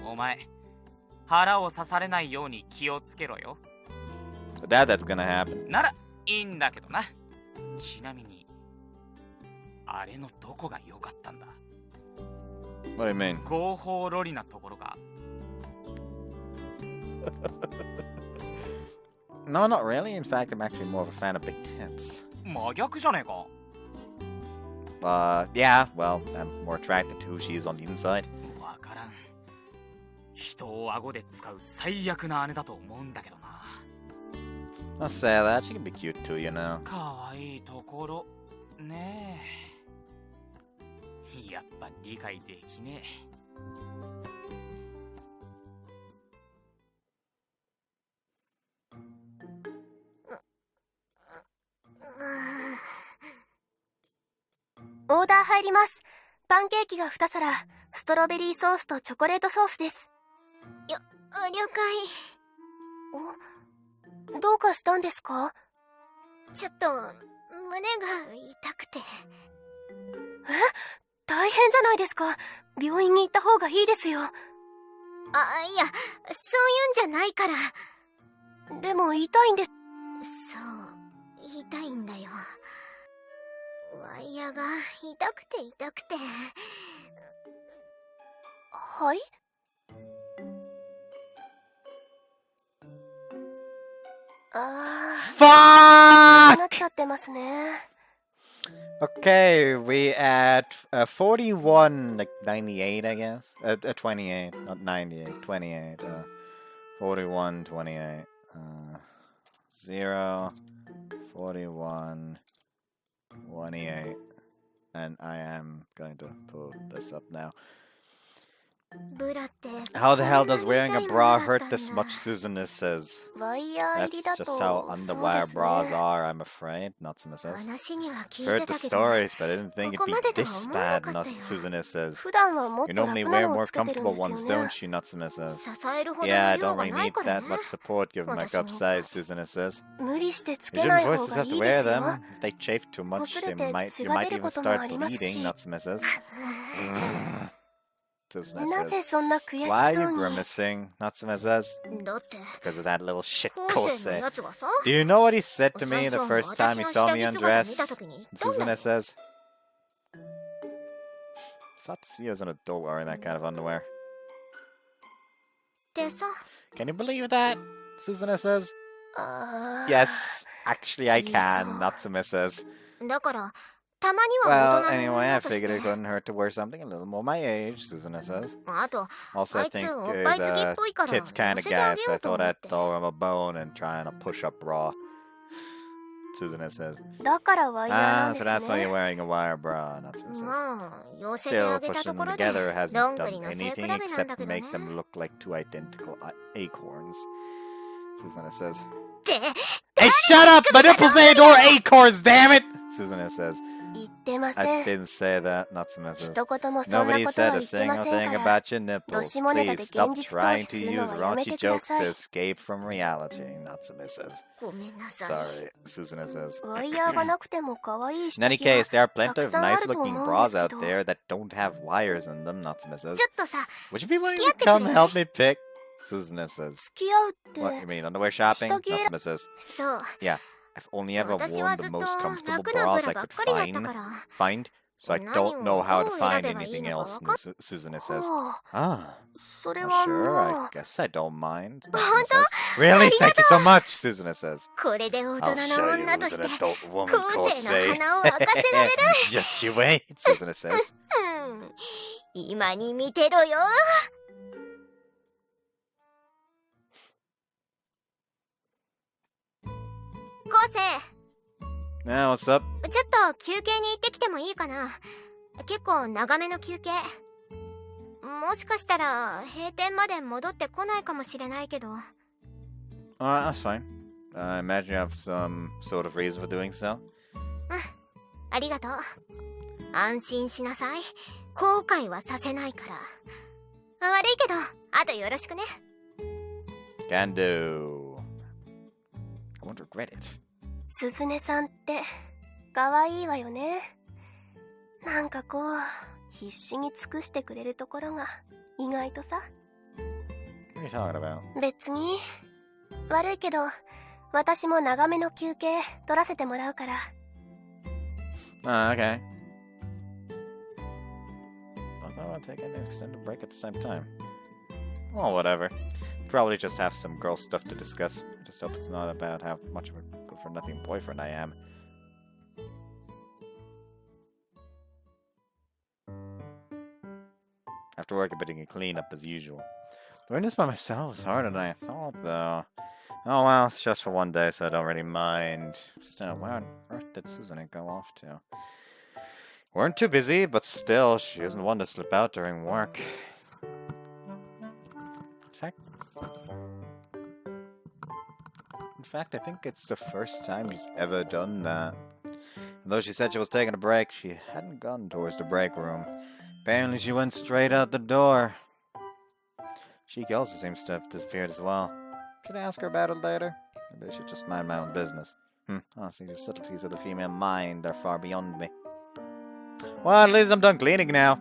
E: おお前、腹を刺されないように気をつけろよ。
A: That's gonna happen.
E: ならいいんだけどな。ちなみにあれのどこが良かったんだ？
A: What do you mean?
E: 合法ロリなところが。
A: No, not really. In fact, I'm actually more of a fan of big tits.
E: 真逆じゃねえか。
A: Yeah, well, I'm more attracted to who she is on the inside.
E: わからん。人を顎で使う最悪な姉だと思うんだけどな。
A: I'll say that. She can be cute too, you know.
E: かわいいところねえ。やっぱ理解できねえ。
D: オーダー入ります。パンケーキが2皿、ストロベリーソースとチョコレートソースです。
B: 了
D: お、どうかしたんですか？
B: 解。ちょっと胸が痛くて。
D: 大変じゃないですか。病院に行った方がいいですよ。
B: いや、そういうんじゃないから。
D: でも痛いんです。
B: そう、痛いんだよ。ワイヤが痛くて。
D: はい？Fuck! なっちゃってますね。
A: Okay, we at 41, like 98, I guess. 28, not 98, 28. 41, 28. 0, 41, 28. And I am going to pull this up now.
B: ブラって
A: How the hell does wearing a bra hurt this much, Suzune says?
D: ワイヤー入り
A: That's
D: だと
A: just how underwire bras are, I'm afraid, Natsume says.
B: 話には聞い
A: Heard
B: て
A: the
B: たけど、
A: stories, but I didn't think it'd be
B: ここまでとは
A: this
B: 思わな
A: bad,
B: かったよ。
A: Suzune says.
D: 普段はもっ
A: You
D: と
A: normally
D: 楽な
A: wear
D: のを
A: more
D: つけてるん
A: comfortable
D: ですよ
A: ones,
D: ね。
A: don't you? Natsume says.
B: 支えるほどの
A: Yeah, I
B: 量
A: don't
B: が
A: really
B: ない
A: need
B: から
A: that
B: ね。
A: much support given my cup size, Suzune says.
D: 無理してつ
A: You
D: けな
A: shouldn't
D: い方
A: voices
D: が
A: have
D: い
A: to
D: いで
A: wear
D: すよ。
A: them. If they chafe too much,
D: 擦れ
A: you
D: て
A: might
D: 血
A: you
D: が
A: might
D: 出る
A: even
D: ことも
A: start
D: ありますし。
A: bleeding, Natsume says. Suzune
D: なぜ
A: says.
D: そんな悔し
A: Why are
D: そ
A: you
D: うに。
A: grimacing? Natsume says.
B: だって
A: Because of that little shit
B: 後世の
A: kose.
B: やつがさ、
A: Do you know what he said to me
B: 最
A: the
B: 初
A: first time he
B: 私
A: saw
B: の
A: me
B: 下着姿
A: undress?
B: 見た時に言ったんだ
A: Suzune
B: よ。
A: says. It's not to see you as an adult wearing that kind of underwear.
B: でさ、
A: Can you believe that? Suzune says.
D: あー
A: Yes, actually I can,
B: Isa.
A: Natsume says.
B: だからたまには
A: Well,
B: 大人の
A: anyway, I
B: 女とし
A: figured
B: て
A: it。couldn't hurt to wear something a little more my age, Suzune says.
B: あと
A: Also,
B: あ
A: I
B: いつ
A: think
B: おっぱい好きっ
A: the
B: ぽいから
A: tits kind
B: 乗
A: of
B: せてあ
A: guy,
B: げ
A: so
B: よ
A: I
B: うと
A: thought
B: 思っ
A: I'd
B: て。
A: throw him a bone and try on a push-up bra. Suzune says.
D: だからワイヤーな
A: Ah,
D: んで
A: so
D: す
A: that's why
D: ね。
A: you're wearing a wire bra, Natsume says.
B: まあ寄せて
A: Still,
B: あげた
A: pushing
B: と
A: them
B: ころで
A: together
B: ど
A: hasn't
B: んぐり
A: done
B: の背比
A: anything
B: べなんだ
A: except
B: けどね。
A: make them look like two identical acorns. Suzune says.
B: って
A: Hey, shut up! My nipples ain't or acorns, damn it! Suzune says.
D: 言ってま
A: I
D: せん。
A: didn't say that, Natsume says.
D: 一言もそんな
A: Nobody
D: ことは
A: said
D: 言
A: a
D: ってま
A: single
D: せ
A: thing
D: んから。
A: about your nipples.
D: 下ネタ
A: Please
D: で
A: stop
D: 現実逃
A: trying
D: 避
A: to
D: するの
A: use
D: はやめ
A: raunchy
D: てくだ
A: jokes
D: さ
A: to
D: い。
A: escape from reality, Natsume says.
B: ごめんなさい。
A: Sorry, Suzune says.
D: ワイヤーがなくても可愛い
A: In
D: 下
A: any
D: 着は
A: case, there are
D: た
A: plenty
D: く
A: of
D: さんあ
A: nice
D: ると
A: looking
D: 思うんで
A: bras
D: すけ
A: out
D: ど。
A: there that don't have wires in them, Natsume says.
B: ちょっとさ、
A: Would you be willing to
B: 付き合って
A: come
B: くれ。
A: help me pick? Suzune says.
D: 付き合うっ
A: What, you
D: て。
A: mean underwear shopping?
D: 下着選
A: Natsume says.
B: そう。
A: Yeah, I've only ever
B: 私は
A: worn
B: ず
A: the
B: っと
A: most comfortable
B: 楽なブ
A: bras
B: ラ
A: I
B: ばっ
A: could
B: かりだったか
A: find,
B: ら。
A: so I
B: 何
A: don't
B: を
A: know how
B: ど
A: to
B: う選
A: find
B: べばいい
A: anything
B: のか
A: else,
B: わかん
A: Suzune says.
D: はあ、
A: Ah,
D: それ
A: well,
D: は
A: sure, I
D: もう。
A: guess I don't mind. Natsume
B: 本
A: says. Really? Thank you so much, Suzune says.
B: これで大
A: I'll
B: 人
A: show
B: の
A: you
B: 女と
A: as
B: し
A: an
B: て
A: adult woman,
B: 後世の
A: Kosei.
B: 花を明かせられる。
A: Just you wait, Suzune says.
B: うん今に見てろよ。昴生、
A: Now, what's up?
B: ちょっと休憩に行ってきてもいいかな。結構長めの休憩。もしかしたら閉店まで戻ってこないかもしれないけど。
A: That's fine. I imagine you have some sort of reason for doing so.
B: ありがとう。安心しなさい。後悔はさせないから。悪いけど、あとよろしくね。
A: Can do. I won't regret it.
D: すずねさんって可愛いわよね。なんかこう必死に尽くしてくれるところが意外とさ。
A: you talking about?
D: 別に。悪いけど、私も長めの休憩取らせてもらうから。
A: Okay. Although I'm taking an extended break at the same time. Oh, whatever. Probably just have some girl stuff to discuss. I just hope it's not about how much of a good-for-nothing boyfriend I am. After work, I've been doing a cleanup as usual. Doing this by myself is harder than I thought, though. Oh well, it's just for one day, so I don't really mind. Still, where on earth did Suzune go off to? Weren't too busy, but still, she isn't one to slip out during work. In fact, I think it's the first time she's ever done that. Although she said she was taking a break, she hadn't gone towards the break room. Apparently she went straight out the door. She also seems to have disappeared as well. Should I ask her about it later? Maybe I should just mind my own business. Honestly, the subtleties of the female mind are far beyond me. Well, at least I'm done cleaning now.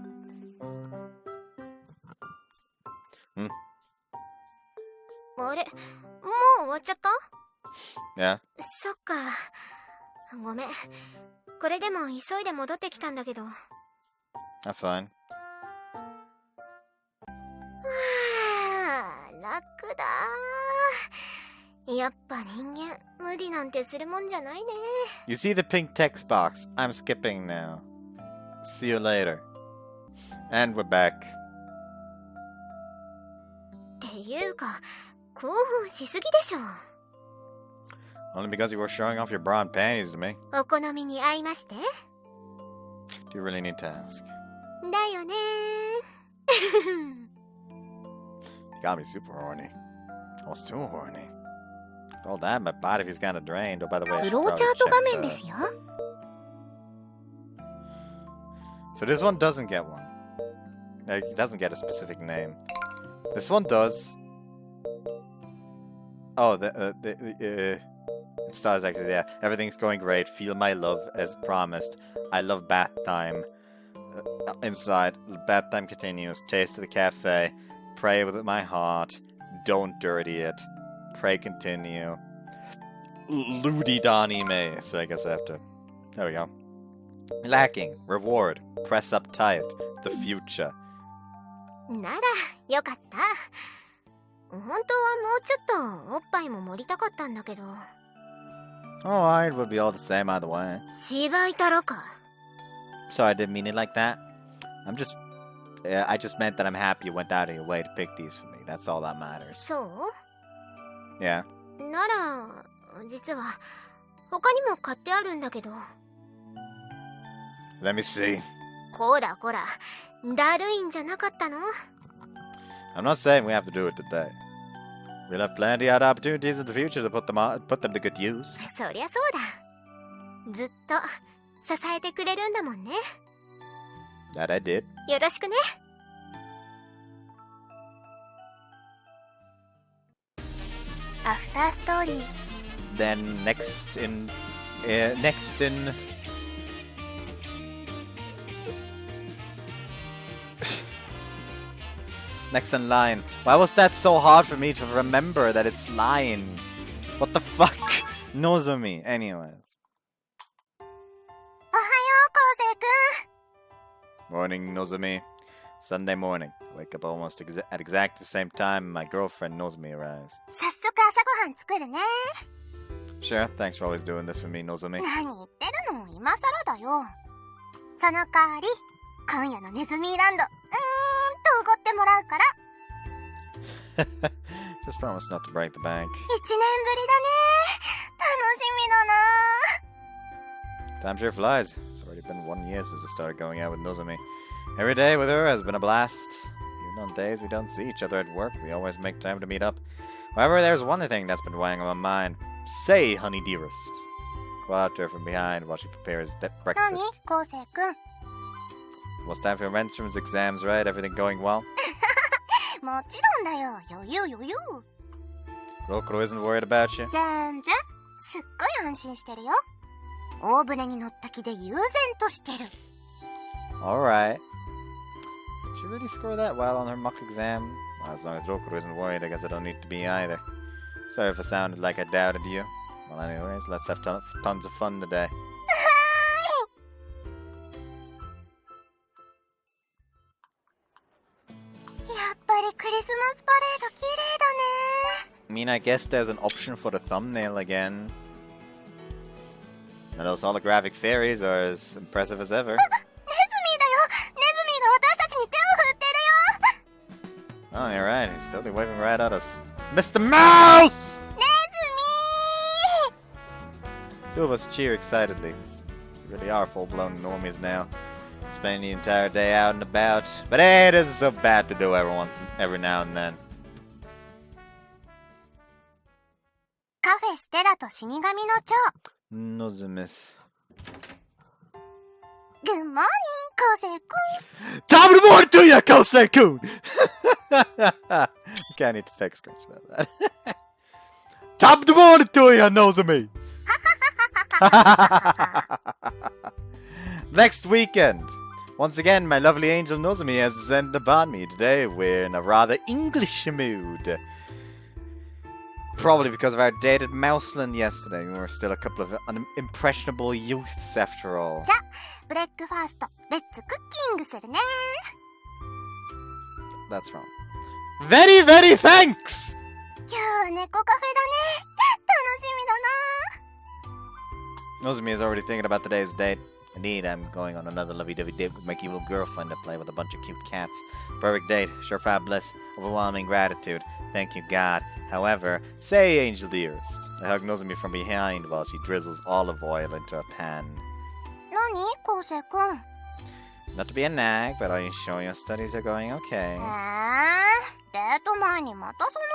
D: あれ、もう終わっちゃった？
A: Yeah.
D: そっか。ごめん。これでも急いで戻ってきたんだけど。
A: That's fine.
D: 楽だ。やっぱ人間無理なんてするもんじゃないね。
A: You see the pink text box. I'm skipping now. See you later. And we're back.
D: っていうか、興奮しすぎでしょ。
A: Only because you were showing off your bra and panties to me.
D: お好みに合いまして？
A: Do you really need to ask?
D: だよね。
A: You got me super horny. Almost too horny. All that, my body feels kind of drained. Oh, by the way, I
D: フ
A: should
D: ロー
A: probably
D: チャート画
A: check
D: 面ですよ。
A: So this one doesn't get one. It doesn't get a specific name. This one does. Oh, it starts actually, yeah. Everything's going great. Feel my love as promised. I love bath time. Inside, bath time continues. Taste of the cafe. Pray with my heart. Don't dirty it. Pray continue. Ludi Danime. So I guess I have to. There we go. Lacking. Reward. Press up tight. The future.
D: ならよかった。本当はもうちょっとおっぱいも盛りたかったんだけど。
A: Alright, it would be all the same either way.
D: 芝居太郎か。
A: Sorry, I didn't mean it like that. I just meant that I'm happy you went out of your way to pick these for me. That's all that matters.
D: そう？
A: Yeah.
D: なら実は他にも買ってあるんだけど。
A: Let me see.
D: こらこら、だるいんじゃなかったの？
A: I'm not saying we have to do it today. We'll have plenty of opportunities in the future to put them to good use.
D: そりゃそうだ。ずっと支えてくれるんだもんね。
A: That I did.
D: よろしくね。アフターストーリー。
A: Then next in next in line. Why was that so hard for me to remember that it's line? What the fuck? Nozomi. Anyways.
B: おはよう、昴生くん。
A: Morning, Nozomi. Sunday morning. Wake up almost at exact the same time my girlfriend Nozomi arrives.
B: 早速朝ごはん作るね。
A: Sure, thanks for always doing this for me, Nozomi.
B: 何言ってるの、今更だよ。その代わり、今夜のネズミーランド、おごってもらうから。
A: Just promise not to break the bank.
B: 1年ぶりだね。楽しみだな。
A: Time sure flies. It's already been 1 year since I started going out with Nozomi. Every day with her has been a blast. Even on days we don't see each other at work, we always make time to meet up. However, there's one thing that's been weighing on my mind. Say, honey dearest. Call out to her from behind while she prepares breakfast.
B: 何、昴生くん。
A: Almost time for your entrance exams, right? Everything going well?
B: もちろんだよ。余裕余裕。
A: Rokuro isn't worried about you?
B: 全然。すっごい安心してるよ。大船に乗った気で悠然としてる。
A: Alright. Did she really score that well on her mock exam? Well, as long as Rokuro isn't worried, I guess I don't need to be either. Sorry if I sounded like I doubted you. Well, anyways, let's have tons of fun today.
B: やっぱりクリスマスパレード綺麗だね。
A: I mean, I guess there's an option for the thumbnail again. And those holographic fairies are as impressive as ever.
B: ネズミだよ。ネズミが私たちに手を振ってるよ。
A: Oh, you're right. He's totally waving right at us. Mr. Mouse!
B: ネズミ
A: Two of us cheer excitedly. We really are full-blown normies now. Spending the entire day out and about. But hey, it isn't so bad to do every now and then.
B: カフェステラと死神の蝶。
A: Nozomis.
B: Good morning, Kosei-kun.
A: Top of the morning to you, Kosei-kun! Okay, I need to take a screenshot of that. Top of the morning to you, Nozomi! Next weekend! Once again, my lovely angel Nozomi has descended upon me. Today we're in a rather English mood. Probably because of our dated Mouseland yesterday. We were still a couple of impressionable youths after all.
B: じゃ、ブレックファースト、レッツクッキングするね。
A: That's wrong. Very, very thanks!
B: 今日は猫カフェだね。楽しみだな。
A: Nozomi is already thinking about today's date. Indeed, I'm going on another lovey-dovey date with my evil girlfriend to play with a bunch of cute cats. Perfect date, surefire bliss, overwhelming gratitude. Thank you, God. However, say, angel dearest. I hug Nozomi from behind while she drizzles olive oil into a pan.
B: 何、コウセイくん。
A: Not to be a nag, but are you sure your studies are going okay?
B: デート前にまたその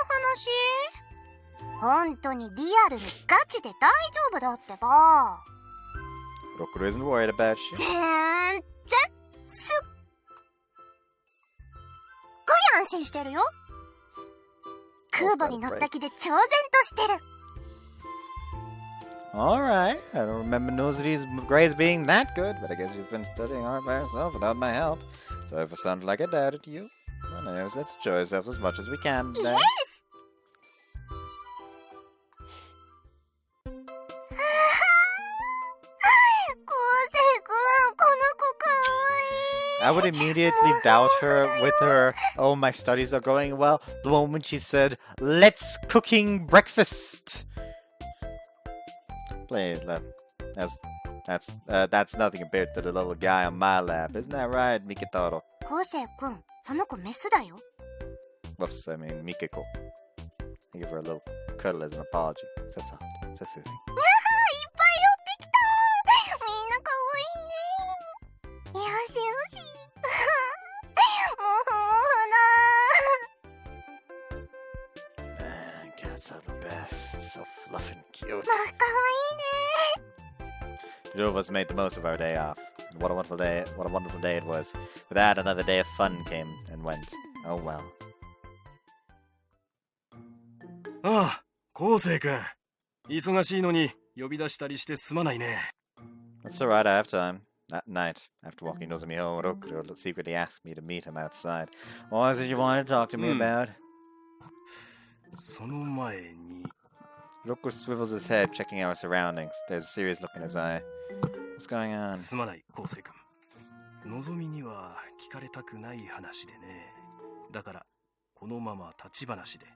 B: 話？本当にリアルにガチで大丈夫だってば。
A: Rokuro isn't worried about you.
B: 全然すっごい安心してるよ。空母に乗った気で超然としてる。
A: Alright, I don't remember Nozomi's grades being that good, but I guess she's been studying hard by herself without my help. So if it sounded like I doubted you, well, anyways, let's enjoy ourselves as much as we can today.
B: イエスコウセイくん、この子かわいい。
A: I would immediately doubt her with her, oh, my studies are going well, the moment she said, let's cooking breakfast. Please, that's nothing compared to the little guy on my lap. Isn't that right, Mikitaro?
B: コウセイくん、その子メスだよ。
A: Whoops, I mean Mikiko. I give her a little cuddle as an apology. So soft, so soothing.
B: いっぱい寄ってきた。みんなかわいいね。よしよし。もふもふだ。
A: Man, cats are the best. So fluffy and cute.
B: まあ、かわいいね。
A: The two of us made the most of our day off. And what a wonderful day it was. With that, another day of fun came and went. Oh well.
F: ああ、昴生君。忙しいのに呼び出したりしてすまないね。
A: That's alright, I have time. That night, after walking Nozomi home, Rokuro secretly asked me to meet him outside. What is it you wanted to talk to me about?
F: その前に。
A: Rokuro swivels his head, checking our surroundings. There's a serious look in his eye. What's going on?
F: すまない、昴生君。のぞみには聞かれたくない話でね。だから、このまま立ち話で。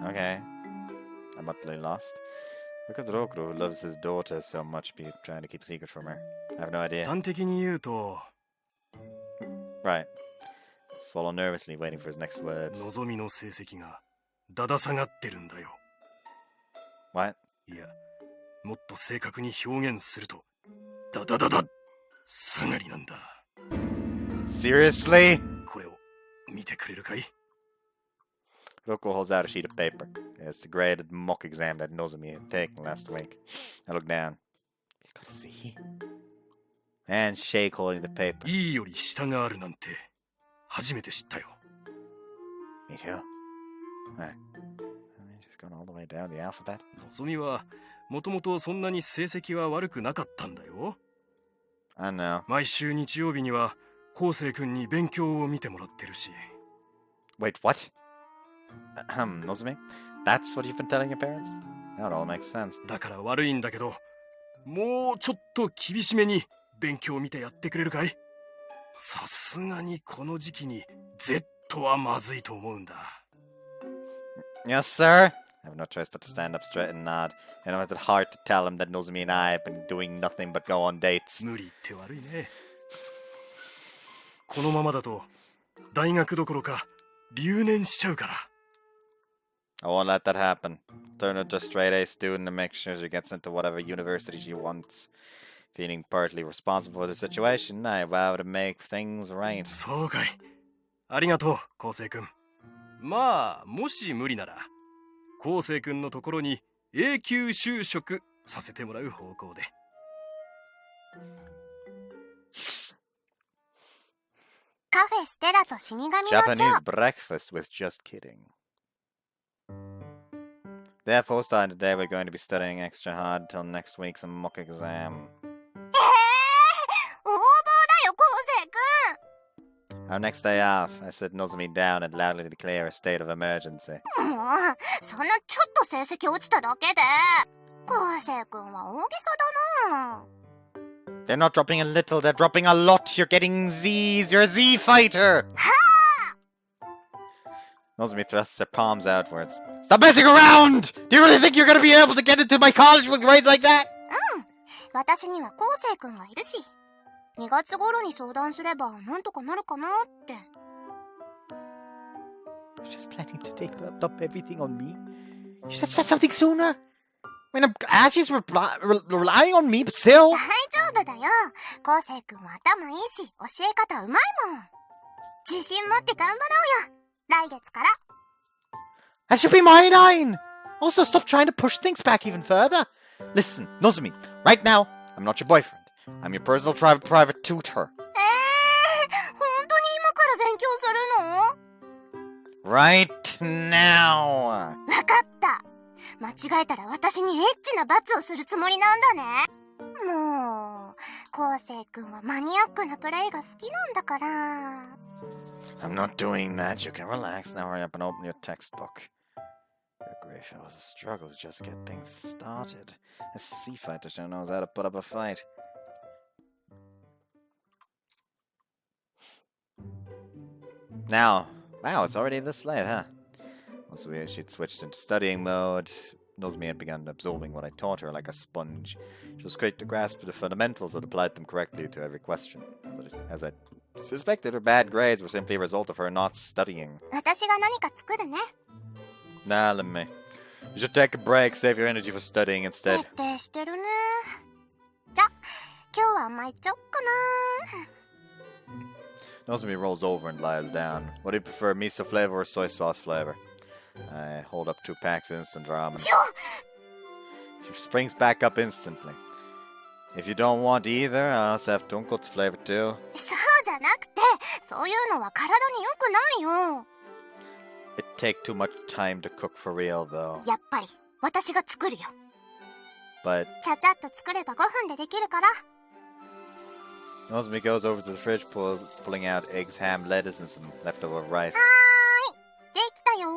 A: Okay. I'm utterly lost. Look at Rokuro, who loves his daughter so much, be trying to keep a secret from her. I have no idea.
F: 端的に言うと、
A: Right. Swallow nervously, waiting for his next words.
F: のぞみの成績がだだ下がってるんだよ。
A: What?
F: いや、もっと正確に表現すると、だだだだ下がりなんだ。
A: Seriously?
F: これを見てくれるかい？
A: Rokuro holds out a sheet of paper. It's the graded mock exam that Nozomi had taken last week. I look down. He's got a Z. And shake holding the paper.
F: いいより下があるなんて初めて知ったよ。
A: Me too. Alright. Just going all the way down the alphabet.
F: のぞみはもともとそんなに成績は悪くなかったんだよ。
A: I know.
F: 毎週日曜日には昴生君に勉強を見てもらってるし。
A: Wait, what? Nozomi? That's what you've been telling your parents? That all makes sense.
F: だから悪いんだけど、もうちょっと厳しめに勉強を見てやってくれるかい？さすがにこの時期に Z はまずいと思うんだ。
A: Yes, sir. I have no choice but to stand up straight and nod. I know it's hard to tell him that Nozomi and I have been doing nothing but go on dates.
F: 無理って悪いね。このままだと大学どころか留年しちゃうから。
A: I won't let that happen. Turn her to a straight A student and make sure she gets into whatever university she wants. Feeling partly responsible for the situation, I vow to make things right.
F: そうかい。ありがとう、昴生君。まあ、もし無理なら、昴生君のところに永久就職させてもらう方向で。
B: カフェステラと死神の長。
A: Japanese breakfast with just kidding. Therefore, starting today, we're going to be studying extra hard until next week's mock exam.
B: 横暴だよ、昴生君。
A: Our next day off, I sit Nozomi down and loudly declare a state of emergency.
B: もう、そんなちょっと成績落ちただけで。昴生君は大げさだな。
A: They're not dropping a little, they're dropping a lot. You're getting Z's. You're a Z fighter. Nozomi thrusts her palms outwards. Stop messing around! Do you really think you're going to be able to get into my college with grades like that?
B: 私には昴生君がいるし、2月頃に相談すればなんとかなるかなって。
A: You're just planning to take up everything on me? You should have said something sooner. I mean, Ashley's relying on me, but still.
B: 大丈夫だよ。昴生君は頭いいし、教え方うまいもん。自信持って頑張ろうよ。来月から。
A: That should be my line. Also, stop trying to push things back even further. Listen, Nozomi, right now, I'm not your boyfriend. I'm your personal private tutor.
B: 本当に今から勉強するの？
A: Right now.
B: わかった。間違えたら私にエッチな罰をするつもりなんだね。もう、昴生君はマニアックなプレイが好きなんだから。
A: I'm not doing that. You can relax. Now hurry up and open your textbook. Your grade shows a struggle to just get things started. A sea fighter sure knows how to put up a fight. Now, wow, it's already this late, huh? Once she'd switched into studying mode, Nozomi had begun absorbing what I taught her like a sponge. She was quick to grasp the fundamentals and applied them correctly to every question. As I suspected, her bad grades were simply a result of her not studying.
B: 私が何か作るね。
A: Nah, let me. You should take a break, save your energy for studying instead.
B: 徹底してるね。じゃ、今日は甘いちゃおっかな。
A: Nozomi rolls over and lies down. What do you prefer, miso flavor or soy sauce flavor? I hold up 2 packs of instant ramen. She springs back up instantly. If you don't want either, I also have tonkotsu flavor too.
B: そうじゃなくて、そういうのは体に良くないよ。
A: It'd take too much time to cook for real, though.
B: やっぱり、私が作るよ。
A: But
B: ちゃちゃっと作れば5分でできるから。
A: Nozomi goes over to the fridge, pulling out eggs, ham, lettuce, and some leftover rice.
B: できたよー。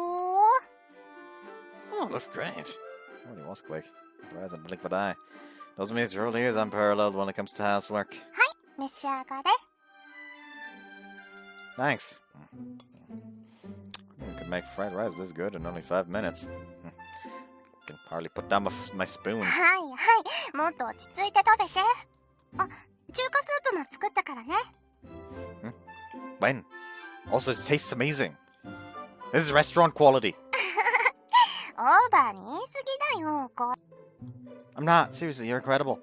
A: Oh, looks great. Really was quick. Her eyes and blink of an eye. Nozomi truly is unparalleled when it comes to housework.
B: 召し上がれ。
A: Thanks. You could make fried rice this good in only 5 minutes. I can hardly put down my spoon.
B: はいはい、もっと落ち着いて食べて。あ、中華スープも作ったからね。
A: When? Also, it tastes amazing. This is restaurant quality.
B: オーバーに言い過ぎだよ。
A: I'm not. Seriously, you're incredible.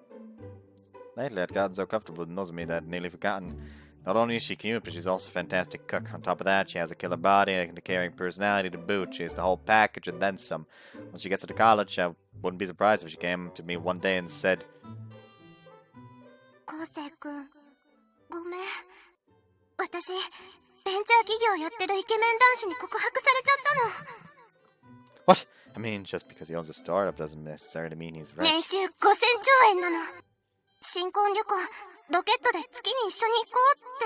A: Lately, I'd gotten so comfortable with Nozomi that I'd nearly forgotten. Not only is she cute, but she's also a fantastic cook. On top of that, she has a killer body and a caring personality to boot. She has the whole package and then some. Once she gets into college, I wouldn't be surprised if she came to me one day and said,
B: 昴生くん、ごめん。私、ベンチャー企業やってるイケメン男子に告白されちゃったの。
A: What? I mean, just because he owns a startup doesn't necessarily mean he's right.
B: 年収5000兆円なの。新婚旅行、ロケットで月に一緒に行こうって。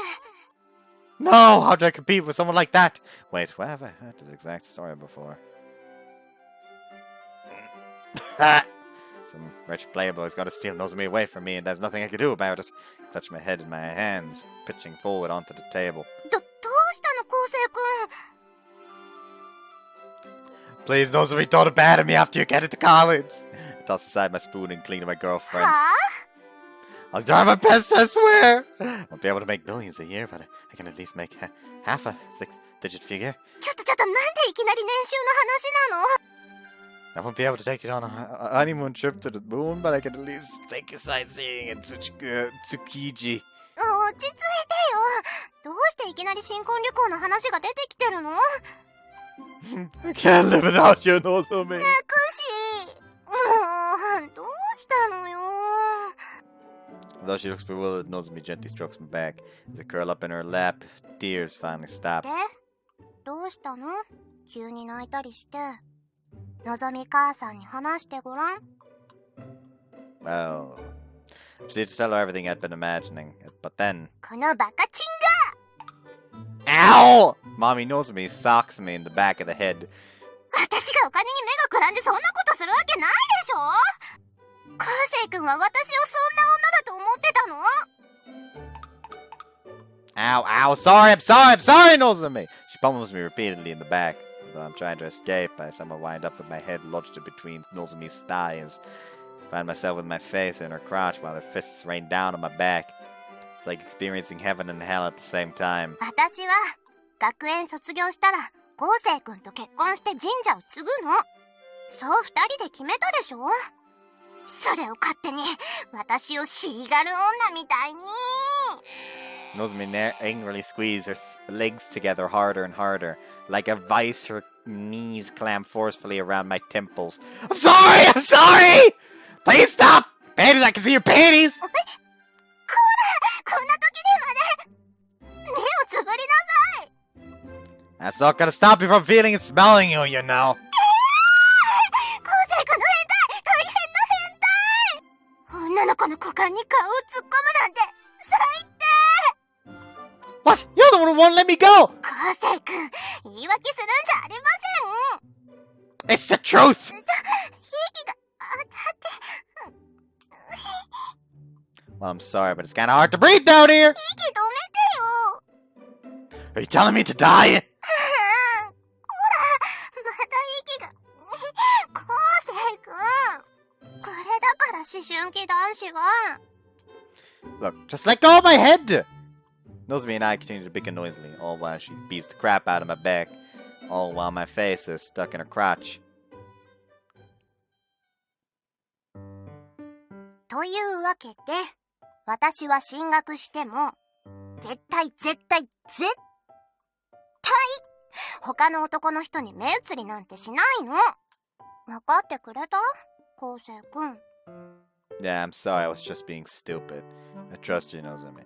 A: No! How do I compete with someone like that? Wait, where have I heard this exact story before? Some rich playboy's got to steal Nozomi away from me, and there's nothing I can do about it. I touch my head in my hands, pitching forward onto the table.
B: どうしたの、昴生君。
A: Please, Nozomi, don't abandon me after you get into college. I toss aside my spoon and clean to my girlfriend.
B: は
A: I'll try my best, I swear. I'll be able to make millions a year, but I can at least make half a six-digit figure.
B: あちょっと、なんでいきなり年収の話なの？
A: I won't be able to take you on a honeymoon trip to the moon, but I can at least take you sightseeing in Tsukiji.
B: 落ち着いてよ。どうしていきなり新婚旅行の話が出てきてるの？
A: I can't live without you, Nozomi.
B: くし。もう、どうしたのよ。
A: Though she looks bewildered, Nozomi gently strokes my back. As I curl up in her lap, tears finally stop.
B: で、どうしたの？急に泣いたりして。のぞみ母さんに話してごらん。
A: Well, I proceeded to tell her everything I'd been imagining, but then...
B: このバカチン
A: Ow! Mommy Nozomi socks me in the back of the head.
B: が私がお金に目がくらんでそんなことするわけないでしょ。昴生君は私をそんな女だと思ってたの？
A: Ow, ow, I'm sorry, Nozomi! She pummels me repeatedly in the back. Though I'm trying to escape, I somehow wind up with my head lodged in between Nozomi's thighs. I find myself with my face in her crotch while her fists rain down on my back. It's like experiencing heaven and hell at the same time.
B: 私は学園卒業したら昴生君と結婚して神社を継ぐの。そう二人で決めたでしょ。それを勝手に私を尻軽女みたいに。
A: Nozomi angrily squeezed her legs together harder and harder. Like a vice, her knees clamp forcefully around my temples. I'm sorry! Please stop! Panties, I can see your panties!
B: こんな時にまで目をつぶりなさい。
A: That's not gonna stop you from feeling and smelling you, you know.
B: 昴生君の変態、大変な変態。女の子の股間に顔を突っ込むなんて最低。
A: What? You're the one who won't let me go!
B: 昴生君、言い訳するんじゃありません。
A: It's the truth!
B: 息が当たって。
A: Well, I'm sorry, but it's kinda hard to breathe down here!
B: 息止めてよ。
A: Are you telling me to die?
B: ほら、また息が。昴生君、これだから思春期男子は。
A: Look, just let go of my head! Nozomi and I continue to bicker noisily, all while she beats the crap out of my back, all while my face is stuck in her crotch.
B: というわけで、私は進学しても、絶対他の男の人に目移りなんてしないの。わかってくれた？昴生君。
A: Yeah, I'm sorry, I was just being stupid. I trust you, Nozomi.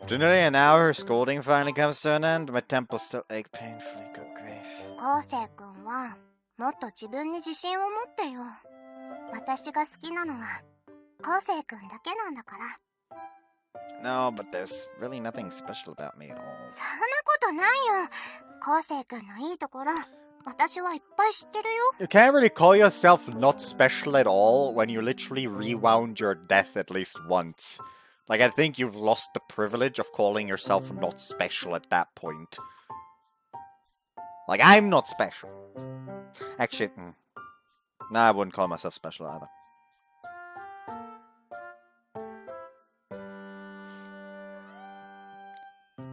A: After nearly an hour, her scolding finally comes to an end. My temples still ache painfully. Good grief.
B: 昴生君は、もっと自分に自信を持ってよ。私が好きなのは、昴生君だけなんだから。
A: No, but there's really nothing special about me at all.
B: そんなことないよ。昴生君のいいところ、私はいっぱい知ってるよ。
A: You can't really call yourself not special at all when you literally rewound your death at least once. Like, I think you've lost the privilege of calling yourself not special at that point. Like, I'm not special. Actually, no, I wouldn't call myself special either.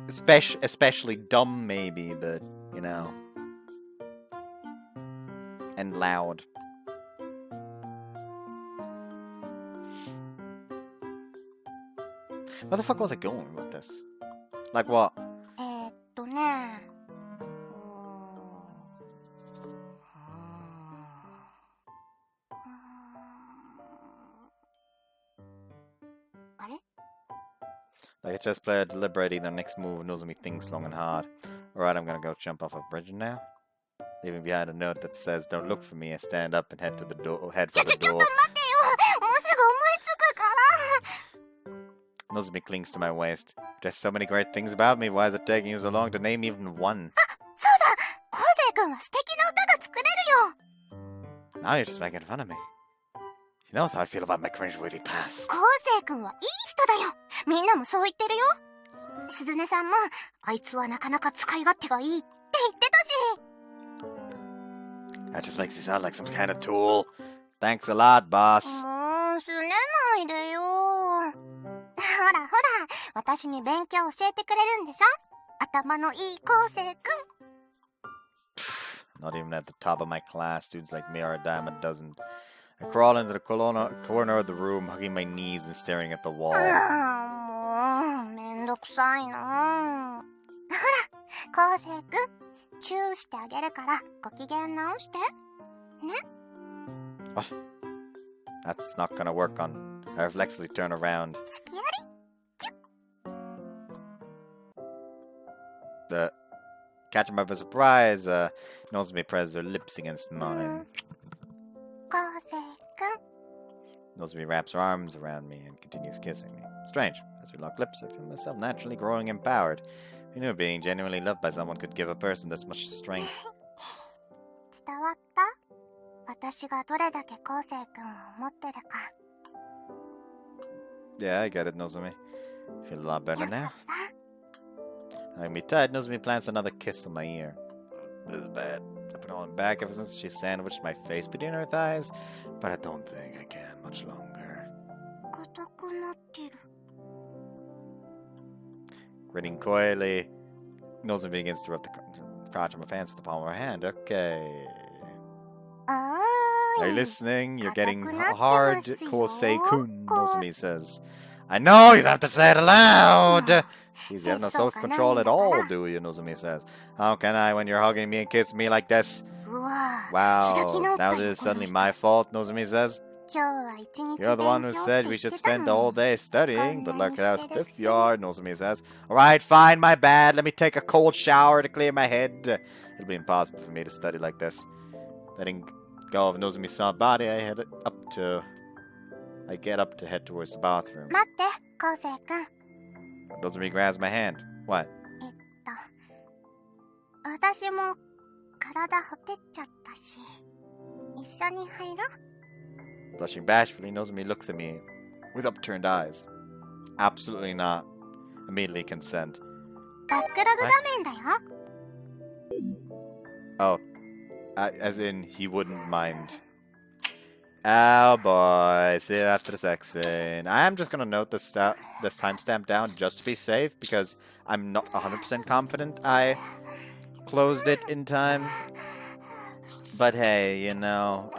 A: Especially dumb, maybe, but, you know. And loud. Where the fuck was I going with this? Like what?
B: ね。あれ？
A: Like a chess player deliberating their next move, Nozomi thinks long and hard. Alright, I'm gonna go jump off a bridge now. Leaving behind a note that says, "Don't look for me," I stand up and head for the door.
B: ちょっと待ってよ。もうすぐ思いつくから。
A: Nozomi clings to my waist. There's so many great things about me. Why is it taking you so long to name even one?
B: そうだ、昴生君は素敵な歌が作れるよ。
A: Now you're just making fun of me. She knows how I feel about my cringeworthy past.
B: 昴生君はいい人だよ。みんなもそう言ってるよ。鈴音さんも、あいつはなかなか使い勝手がいいって言ってたし。
A: That just makes me sound like some kind of tool. Thanks a lot, boss.
B: すねないでよ。ほらほら、私に勉強教えてくれるんでしょ。頭のいい昴生君。
A: Not even at the top of my class, dudes like me are a dime a dozen. I crawl into the corner of the room, hugging my knees and staring at the wall.
B: もう、めんどくさいな。ほら、昴生君、チューしてあげるからご機嫌直して。ね。
A: What? That's not gonna work on. I reflexively turn around.
B: すきやり。
A: Catching me by surprise, Nozomi presses her lips against mine.
B: 昴生君。
A: Nozomi wraps her arms around me and continues kissing me. Strange. As we lock lips, I feel myself naturally growing empowered. Who knew being genuinely loved by someone could give a person this much strength?
B: 伝わった？私がどれだけ昴生君を思ってるか。
A: Yeah, I get it, Nozomi. Feel a lot better now. Hugging me tight, Nozomi plants another kiss on my ear. This is bad. I've been holding back ever since she sandwiched my face between her thighs, but I don't think I can much longer.
B: 硬くなってる。
A: Grinning coyly, Nozomi begins to rub the crotch of my pants with the palm of her hand. Okay.
B: あ
A: Are
B: ー
A: you
B: い。
A: listening? You're getting
B: 硬くなってますよ。
A: hard, Kosei-kun, Nozomi says. I know, you don't have to say it aloud! Jeez, you have no self-control at all, do you? Nozomi says. How can I when you're hugging me and kissing me like this?
B: うわぁ。
A: Wow, now this is suddenly my fault, Nozomi says.
B: 今日は一日
A: You're the one who
B: 勉強
A: said
B: って
A: we
B: 言
A: should
B: ってた
A: spend the
B: の
A: whole
B: に。
A: day studying, but look at how
B: Instead of
A: stiff you are, Nozomi says. Alright, fine, my bad. Let me take a cold shower to clear my head. It'll be impossible for me to study like this. Letting go of Nozomi's soft body, I get up to head towards the bathroom.
B: 待って、昴生君。
A: Nozomi grabs my hand. What?
B: 私も体ほてっちゃったし、一緒に入ろう。
A: Blushing bashfully, Nozomi looks at me with upturned eyes. Absolutely not. Immediately consent.
B: バックログ画面だよ。
A: Oh, as in he wouldn't mind. Oh boy, see you after the sex scene. I am just gonna note this timestamp down just to be safe because I'm not 100% confident I closed it in time. But hey, you know,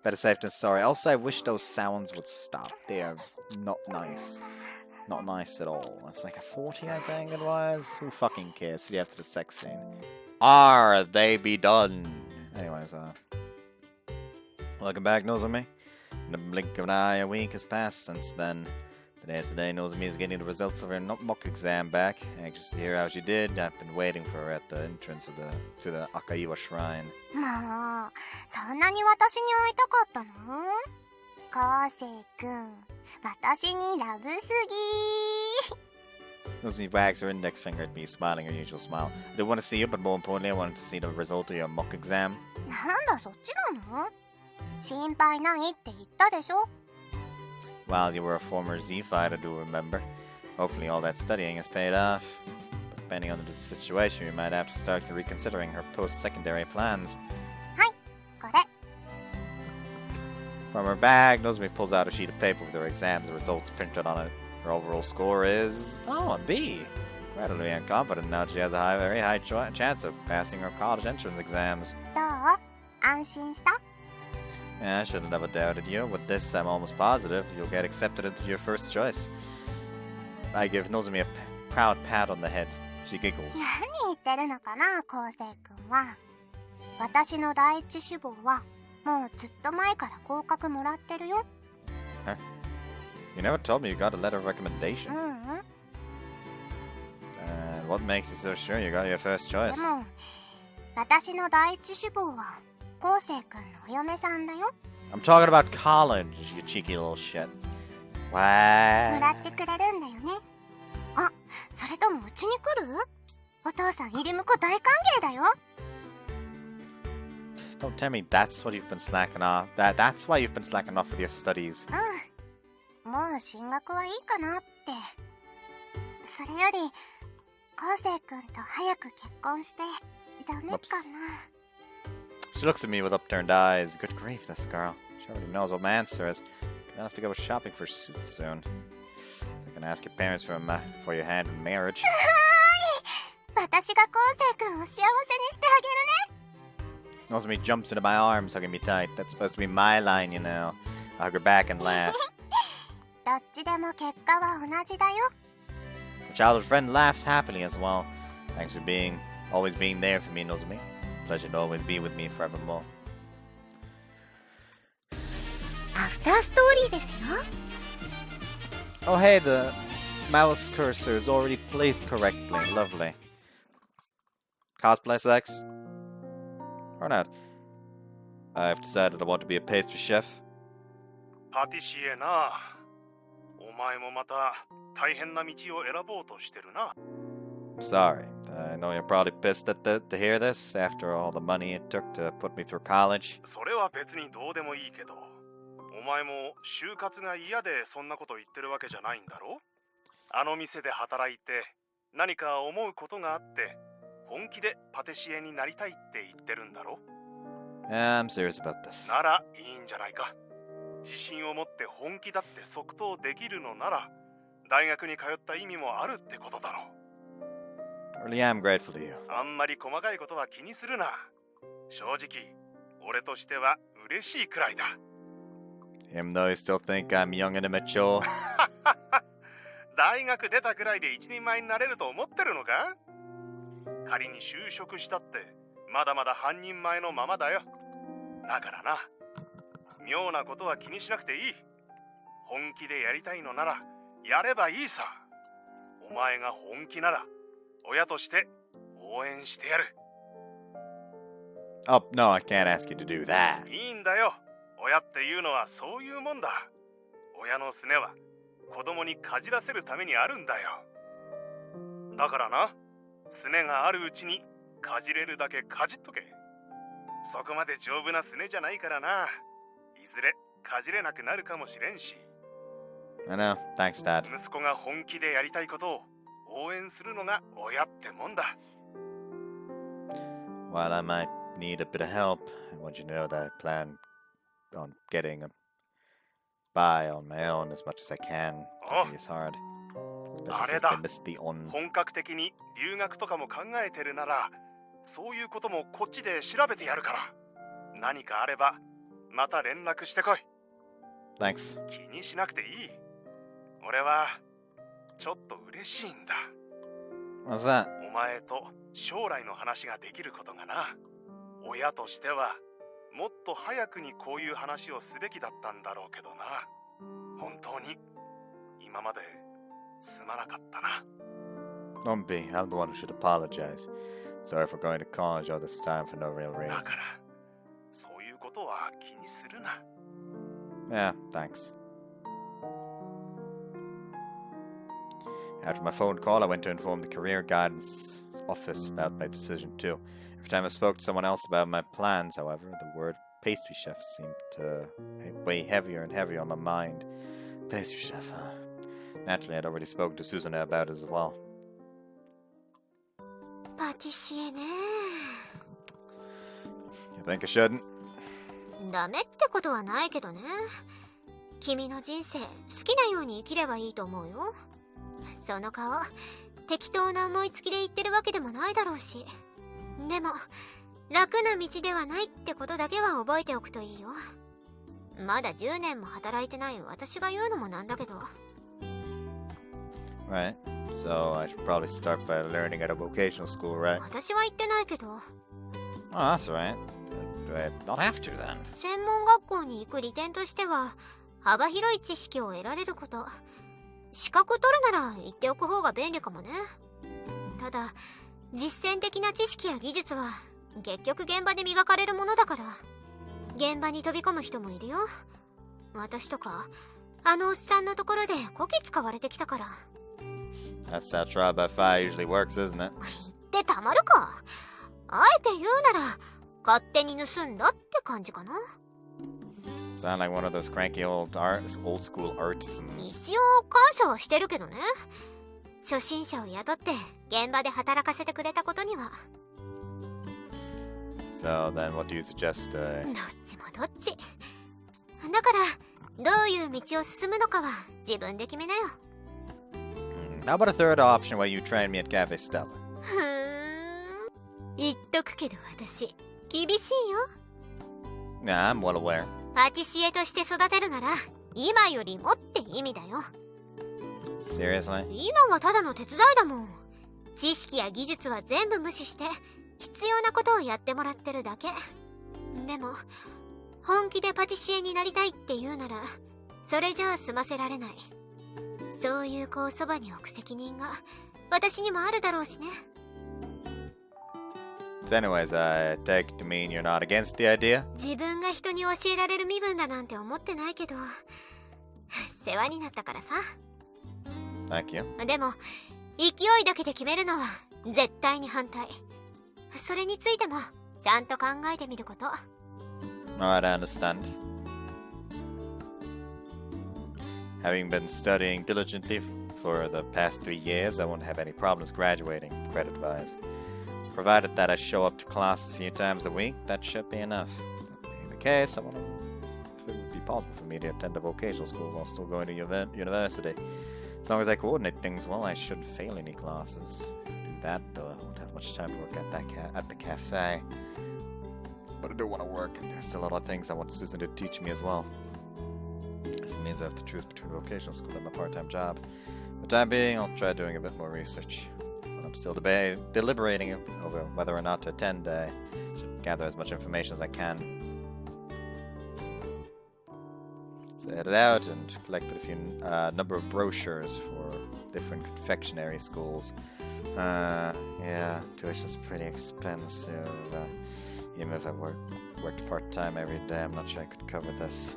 A: better safe than sorry. Also, I wish those sounds would stop. They are not nice. Not nice at all. It's like a 40, I think it was. Who fucking cares? See you after the sex scene. Are they be done? Anyways, welcome back, Nozomi. In the blink of an eye, a week has passed since then. Today's the day Nozomi is getting the results of her mock exam back. Anxious to hear how she did. I've been waiting for her at the entrance to the Akaiwa Shrine.
B: もう、そんなに私に会いたかったの？昴生君、私にラブすぎ。
A: Nozomi wags her index finger at me, smiling her usual smile. I do want to see you, but more importantly, I wanted to see the result of your mock exam.
B: なんだそっちなの？心配ないって言ったでしょ？
A: While you were a former Z fighter, I do remember. Hopefully all that studying has paid off. But depending on the situation, we might have to start reconsidering her post-secondary plans.
B: これ。
A: From her bag, Nozomi pulls out a sheet of paper with her exams and results printed on it. Her overall score is... Oh, a B! Readily and confident now she has a very high chance of passing her college entrance exams.
B: どう？安心した？
A: Yeah, I should have never doubted you. With this, I'm almost positive you'll get accepted into your first choice. I give Nozomi a proud pat on the head. She giggles.
B: 何言ってるのかな、昴生君は。私の第一志望は、もうずっと前から合格もらってるよ。
A: Huh? You never told me you got a letter of recommendation.
B: うんうん。
A: And what makes you so sure you got your first choice?
B: でも、私の第一志望は、昴生君のお嫁さんだよ。
A: I'm talking about college, you cheeky little shit.
B: もら
A: What?
B: ってくれるんだよね。あともうちに来る？お父さん入り婿大歓迎だよ。
A: Don't tell me that's what you've been slacking off. That's why you've been slacking off with your studies.
B: うん。もう進学はいいかなって。それより、昴生君と早く結婚してダメかな。
A: She looks at me with upturned eyes. Good grief, this girl. She already knows what my answer is. You'll have to go shopping for suits soon. So you can ask your parents for your hand in marriage.
B: 私が昴生君を幸せにしてあげるね。
A: Nozomi jumps into my arms, hugging me tight. That's supposed to be my line, you know. I hug her back and laugh.
B: どっちでも結果は同じだよ。
A: My childhood friend laughs happily as well. Thanks for always being there for me, Nozomi. Pleasure to always be with me forevermore.
B: アフターストーリーですよ。
A: Oh, hey, the mouse cursor is already placed correctly. Lovely. Cosplay sex? Or not? I've decided I want to be a pastry chef.
F: パティシエな。お前もまた大変な道を選ぼうとしてるな。
A: I'm sorry. I know you're probably pissed to hear this after all the money it took to put me through college.
F: それは別にどうでもいいけど、お前も就活が嫌でそんなこと言ってるわけじゃないんだろ？あの店で働いて何か思うことがあって本気でパティシエになりたいって言ってるんだろ？
A: Yeah, I'm serious about this.
F: ならいいんじゃないか。自信を持って本気だって即答できるのなら大学に通った意味もあるってことだろう。
A: I really am grateful to you.
F: あんまり細かいことは気にするな。正直俺としては嬉しいくらいだ。
A: Even though you still think I'm young and immature.
F: 大学出たくらいで一人前になれると思ってるのか？仮に就職したってまだまだ半人前のままだよ。だからな、妙なことは気にしなくていい。本気でやりたいのならやればいいさ。お前が本気なら親として応援してやる。
A: Oh, no, I can't ask you to do that.
F: いいんだよ。親っていうのはそういうもんだ。親のすねは子供にかじらせるためにあるんだよ。だからな、すねがあるうちにかじれるだけかじっとけ。そこまで丈夫なすねじゃないからな。いずれかじれなくなるかもしれんし。
A: I know. Thanks, Dad.
F: 息子が本気でやりたいことを応援するのが親ってもんだ。
A: While I might need a bit of help, I want you to know that I plan on getting by on my own as much as I can. It's hard. Especially since I missed the on.
F: 本格的に留学とかも考えてるなら、そういうこともこっちで調べてやるから。何かあればまた連絡してこい。
A: Thanks.
F: 気にしなくていい。俺はちょっと嬉しいんだ。
A: What's that?
F: お前と将来の話ができることがな。親としてはもっと早くにこういう話をすべきだったんだろうけどな。本当に今まですまなかったな。
A: Don't be. I'm the one who should apologize. Sorry for going to college all this time for no real
F: だ
A: reason.
F: からそういうことは気にするな。
A: Yeah, thanks. After my phone call, I went to inform the career guidance office about my decision too. Every time I spoke to someone else about my plans, however, the word pastry chef seemed to weigh heavier and heavier on my mind. Pastry chef, huh? Naturally, I'd already spoken to Suzune about it as well.
D: パティシエね。
A: You think I shouldn't?
D: ダメってことはないけどね。君の人生好きなように生きればいいと思うよ。その顔適当な思いつきで言ってるわけでもないだろうし。でも楽な道ではないってことだけは覚えておくといいよ。まだ10年も働いてない私が言うのもなんだけど。
A: Right. So I should probably start by learning at a vocational school, right?
D: 私は言ってないけど。
A: Oh, that's right. Do I not have to then?
D: 専門学校に行く利点としては幅広い知識を得られること。資格取るなら言っておく方が便利かもね。ただ実践的な知識や技術は結局現場で磨かれるものだから。現場に飛び込む人もいるよ。私とかあのおっさんのところでこき使われてきたから。
A: That's how trial by fire usually works, isn't it?
D: 言ってたまるか。あえて言うなら、勝手に盗んだって感じかな。
A: Sound like one of those cranky old school artisans.
D: 一応感謝はしてるけどね。初心者を雇って現場で働かせてくれたことには。
A: So then what do you suggest?
D: どっちもどっち。だからどういう道を進むのかは自分で決めなよ。
A: How about a third option where you train me at Café Stella?
D: ふーん。言っとくけど私厳しいよ。
A: Yeah, I'm well aware.
D: パティシエとして育てるなら今よりもって意味だよ。
A: Seriously?
D: 今はただの手伝いだもん。知識や技術は全部無視して必要なことをやってもらってるだけ。でも本気でパティシエになりたいって言うならそれじゃあ済ませられない。そういう子をそばに置く責任が私にもあるだろうしね。
A: So anyways, I take it to mean you're not against the idea?
D: 自分が人に教えられる身分だなんて思ってないけど世話になったからさ。
A: Thank you.
D: でも勢いだけで決めるのは絶対に反対。それについてもちゃんと考えてみること。
A: Alright, I understand. Having been studying diligently for the past 3 years, I won't have any problems graduating, credit-wise. Provided that I show up to class a few times a week, that should be enough. That being the case, I wonder if it would be possible for me to attend a vocational school while still going to university. As long as I coordinate things well, I shouldn't fail any classes. To do that, though, I won't have much time to work at the cafe. But I do want to work, and there's still a lot of things I want Suzune to teach me as well. This means I have to choose between vocational school and my part-time job. For the time being, I'll try doing a bit more research. When I'm still deliberating over whether or not to attend, I should gather as much information as I can. So I headed out and collected a few number of brochures for different confectionery schools. Yeah, tuition's pretty expensive. Even if I worked part-time every day, I'm not sure I could cover this.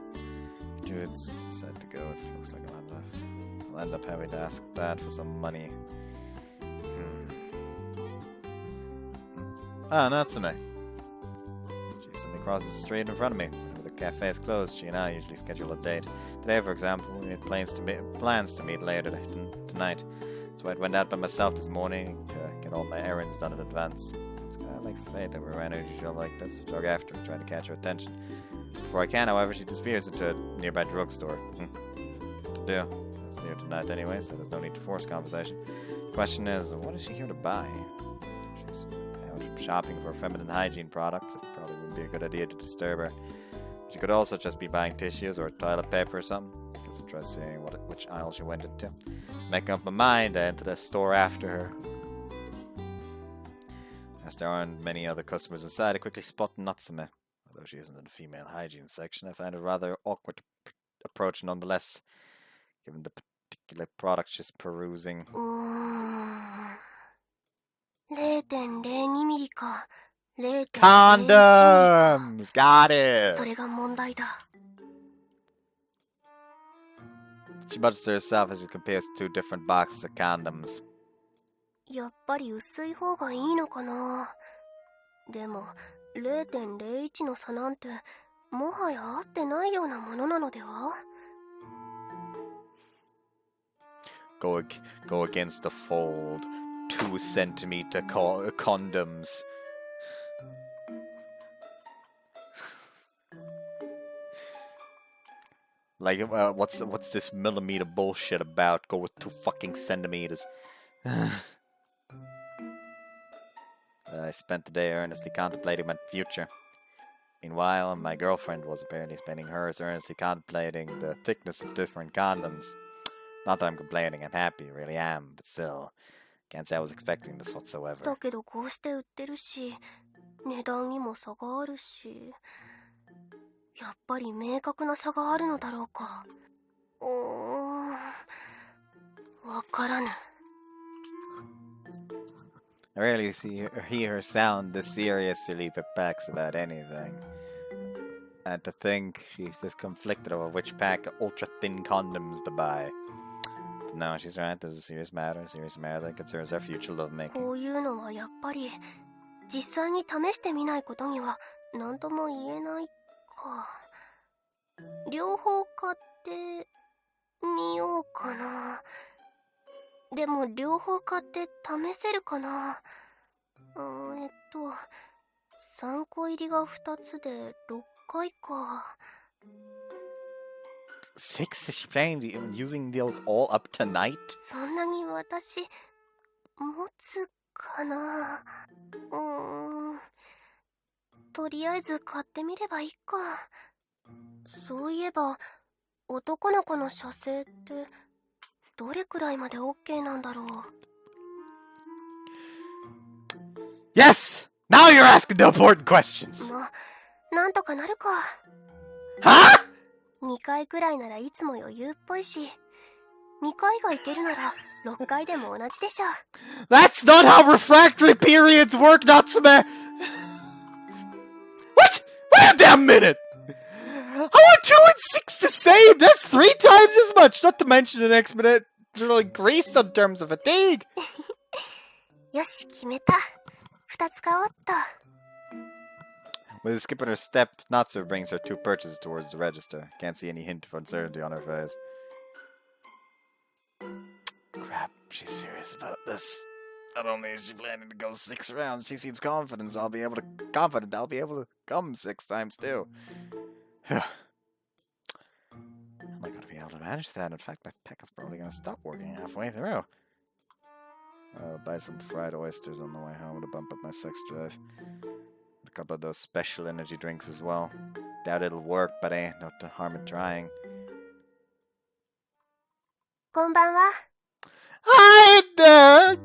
A: Dude's decided to go. It looks like I'll end up having to ask Dad for some money. Ah, Natsume. She suddenly crosses the street in front of me. Whenever the cafe is closed, she and I usually schedule a date. Today, for example, we had plans to meet later tonight. So I went out by myself this morning to get all my errands done in advance. It's kind of like fate that we ran into each other like this. Jog after her, trying to catch her attention. Before I can, however, she disappears into a nearby drugstore. What to do? I'll see her tonight anyway, so there's no need to force conversation. The question is, what is she here to buy? She's out shopping for feminine hygiene products. It probably wouldn't be a good idea to disturb her. She could also just be buying tissues or toilet paper or something. Guess I'll try seeing which aisle she went into. Making up my mind, I entered the store after her. As there aren't many other customers inside, I quickly spot Natsume. Although she isn't in the female hygiene section, I find it rather awkward to approach nonetheless, given the particular product she's perusing.
D: 0.02 ミリか
A: Condoms! Got it!
D: それが問題だ。
A: She mutters to herself as she compares two different boxes of condoms.
D: やっぱり薄い方がいいのかな。でも 0.01 の差なんてもはや合ってないようなものなのでは？
A: Go against the fold. 2 centimeter condoms. Like, what's this millimeter bullshit about? Go with 2 fucking centimeters. I spent the day earnestly contemplating my future. Meanwhile, my girlfriend was apparently spending hers earnestly contemplating the thickness of different condoms. Not that I'm complaining, I'm happy, really am, but still, can't say I was expecting this whatsoever.
D: だけどこうして売ってるし、値段にも差があるし、やっぱり明確な差があるのだろうか。わからぬ。
A: I rarely hear her sound this seriously perplexed about anything. And to think she's just conflicted over which pack of ultra-thin condoms to buy. The No, she's right. This is a serious matter that concerns our future lovemaking.
D: こういうのはやっぱり実際に試してみないことには何とも言えないか。両方買ってみようかな。でも両方買って試せるかな。3個入りが2つで6回か。
A: 6? Is she planning using those all up tonight?
D: そんなに私持つかな。とりあえず買ってみればいいか。そういえば男の子の射精ってどれくらいまで OK なんだろう。
A: Yes! Now you're asking the important questions!
D: まあ、なんとかなるか。
A: はぁ
D: 2回くらいならいつも余裕っぽいし、2回がいけるなら6回でも同じでしょ。
A: That's not how refractory periods work, Natsume! What? Wait a damn minute! I want 2 and 6 the same! That's 3 times as much! Not to mention an exponential increase in terms of fatigue!
D: よし、決めた。2つ買おうっと。
A: With a skip in her step, Natsume brings her 2 purchases towards the register. Can't see any hint of uncertainty on her face. Crap, she's serious about this. Not only is she planning to go 6 rounds, she seems confident I'll be able to come 6 times too. Am I going to be able to manage that? In fact, my peck is probably going to stop working halfway through. I'll buy some fried oysters on the way home to bump up my sex drive. A couple of those special energy drinks as well. Doubt it'll work, but ain't no harm in trying.
D: こんばんは。
A: Hi there!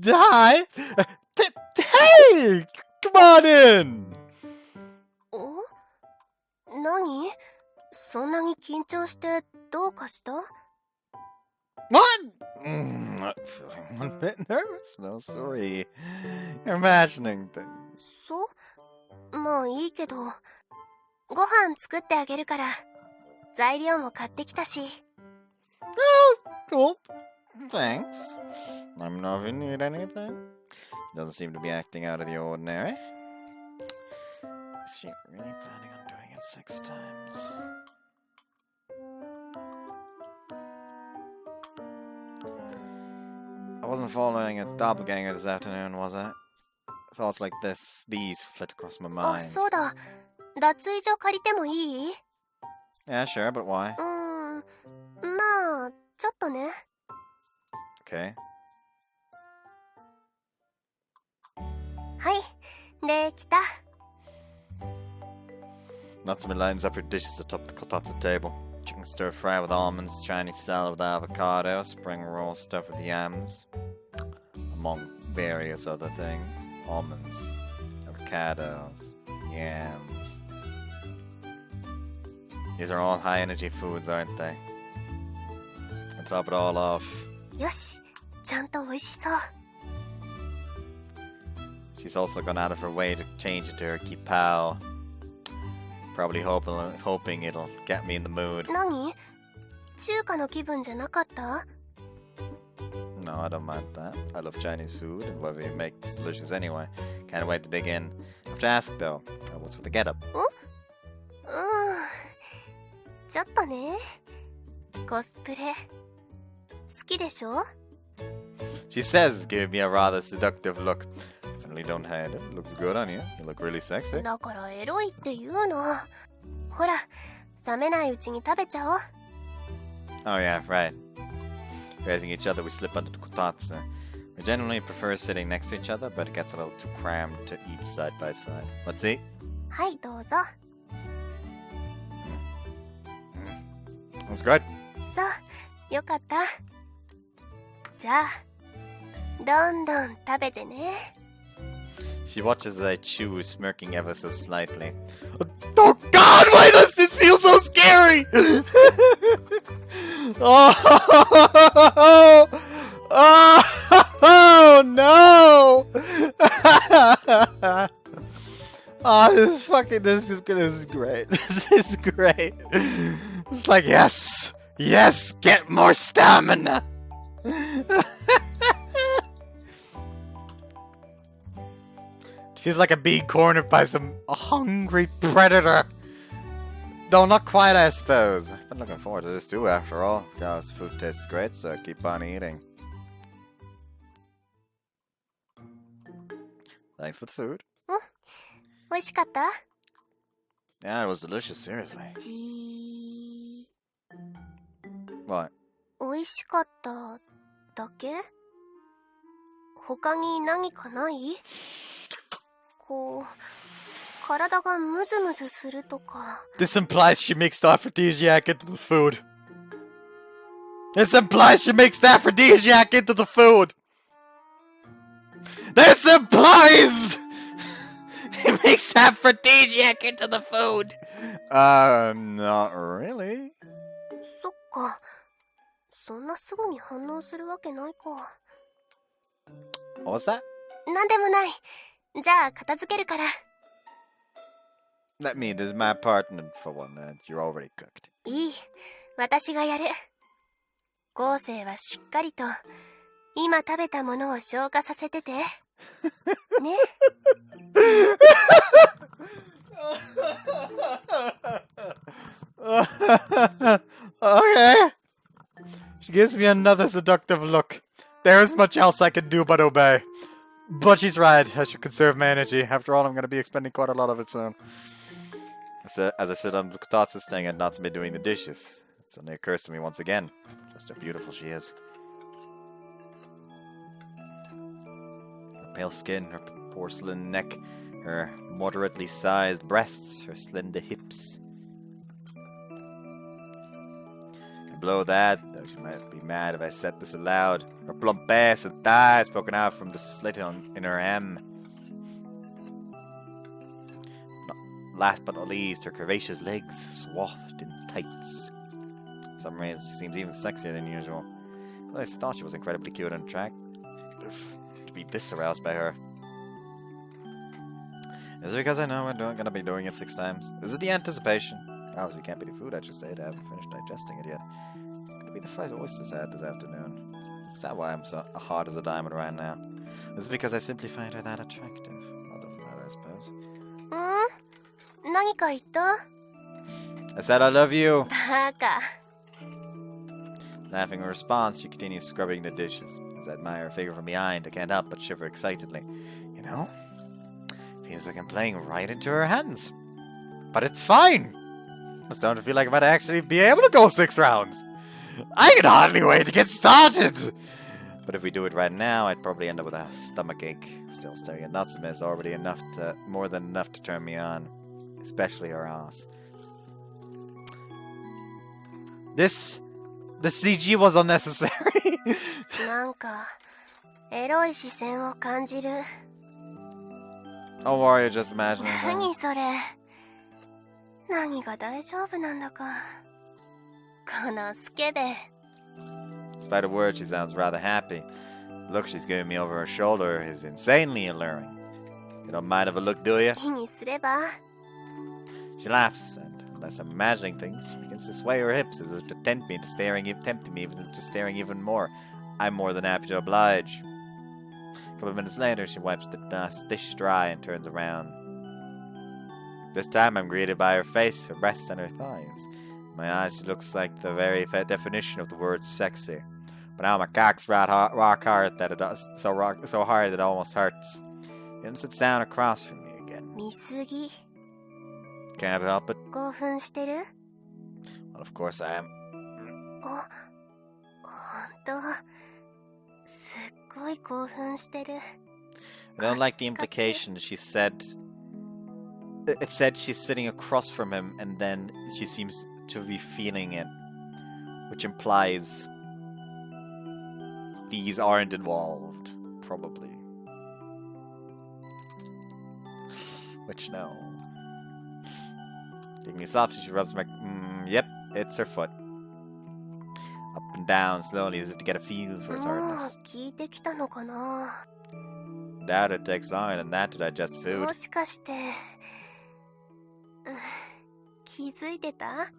A: Hi! Hey! Come on in!
D: お？何？そんなに緊張してどうかした？
A: What? Not feeling one bit nervous. No, sorry. You're imagining things.
D: そう？まあいいけど、ご飯作ってあげるから材料も買ってきたし。
A: Oh, cool. Thanks. Let me know if you need anything. Doesn't seem to be acting out of the ordinary. Is she really planning on doing it 6 times? I wasn't following a doppelganger this afternoon, was I? Thoughts like these flit across my
D: あ、
A: mind.
D: そうだ。脱衣所借りてもいい？
A: Yeah, sure, but why?
D: まあ、ちょっとね。
A: Okay.
D: はい、できた。
A: Natsume lines up her dishes atop the kotatsu table. Chicken stir fry with almonds, Chinese salad with avocado, spring roll stuffed with yams, among various other things. Almonds, avocados, yams. These are all high energy foods, aren't they? And top it all off,
D: よし、ちゃんと美味しそう。
A: she's also gone out of her way to change it to her kipao. Probably hoping it'll get me in the mood.
D: 何？中華の気分じゃなかった？
A: No, I don't mind that. I love Chinese food, and whatever you make is delicious anyway. Can't wait to dig in. I have to ask though, what's with the getup?
D: ちょっとね。コスプレ好きでしょ？
A: She says, giving me a rather seductive look. Definitely don't hide it. Looks good on you. You look really sexy.
D: だからエロいって言うの。ほら、冷めないうちに食べちゃおう。
A: Oh yeah, right. Facing each other, we slip onto the kotatsu. We generally prefer sitting next to each other, but it gets a little too crammed to eat side by side. Let's eat.
D: はい、どうぞ。
A: That's good.
D: そう、よかった。じゃあ、どんどん食べてね。
A: She watches as I chew, smirking ever so slightly. Oh God! Why does this feel so scary? Oh, oh no! Oh, this is great. This is great. It's like yes, Yes, get more stamina! It feels like I'm being cornered by some hungry predator. Though not quite, I suppose. I've been looking forward to this too, after all. God, this food tastes great, so keep on eating. Thanks for the food.
D: 美味しかった？
A: Yeah, it was delicious, seriously.
D: じ
A: What?
D: 美味しかっただけ？他に何かない？こう、体がムズムズするとか。
A: This implies she mixed aphrodisiac into the food. This implies she mixed aphrodisiac into the food. This implies he mixed aphrodisiac into the food. Not really.
D: そっか。そんなすぐに反応するわけないか。
A: What was that?
D: なんでもない。じゃあ片付けるから。
A: Let me, this is my partner for one. You're already cooked.
D: いい。私がやる。後世はしっかりと今食べたものを消化させてて。ね。
A: Okay. She gives me another seductive look. There is much else I can do but obey. But she's right. I should conserve my energy. After all, I'm going to be expending quite a lot of it soon. As I sit on the Kotatsu staying at Natsume doing the dishes, it suddenly occurs to me once again just how beautiful she is. Her pale skin, her porcelain neck, her moderately sized breasts, her slender hips. And below that, though she might be mad if I said this aloud, her plump ass and thighs poking out from the slit in her hem. Last but not least, her curvaceous legs swathed in tights. For some reason, she seems even sexier than usual. I always thought she was incredibly cute and attractive. To be this aroused by her. Is it because I know I'm gonna be doing it 6 times? Is it the anticipation? Obviously, it can't be the food I just ate. I haven't finished digesting it yet. Could it be the fried oysters I had this afternoon? Is that why I'm so hot as a diamond right now? Is it because I simply find her that attractive? Well, doesn't matter, I suppose.
D: 何か言った？
A: I said I love you!
D: バカ。
A: Laughing in response, she continues scrubbing the dishes. As I admire her figure from behind, I can't help but shiver excitedly. You know? Feels like I'm playing right into her hands. But it's fine! I'm starting to feel like I might actually be able to go 6 rounds! I can hardly wait to get started! But if we do it right now, I'd probably end up with a stomachache. Still staring at Natsume is already more than enough to turn me on. Especially her ass. The CG was unnecessary.
D: なんかエロい視線を感じる。
A: Don't worry, you're just imagining
D: 何
A: things.
D: それ。何が大丈夫なんだか。このスケベ。
A: Despite a word, she sounds rather happy. The look she's giving me over her shoulder is insanely alluring. You don't mind if I look, do you?
D: 好きにすれば。
A: She laughs, and unless I'm imagining things, she begins to sway her hips as if to tempt me into staring even more. I'm more than happy to oblige. A couple of minutes later, she wipes the dish dry and turns around. This time, I'm greeted by her face, her breasts, and her thighs. In my eyes, she looks like the very definition of the word sexy. But now my cock's rock hard that it so hard that it almost hurts. She then sits down across from me again.
D: 見すぎ。
A: Can't help it.
D: 興奮してる？
A: Well, of course I am.
D: あ、ほんと。すっごい興奮してる。
A: I don't like the implication that she said... It said she's sitting across from him and then she seems to be feeling it. Which implies... These aren't involved. Probably. Which, no. Taking me softly, she rubs my... yep, it's her foot. Up and down, slowly, as if to get a feel for its
D: もう
A: hardness.
D: 聞いてきたのかな。
A: Doubt it takes longer than that to digest food.
D: もしかして、気づいてた？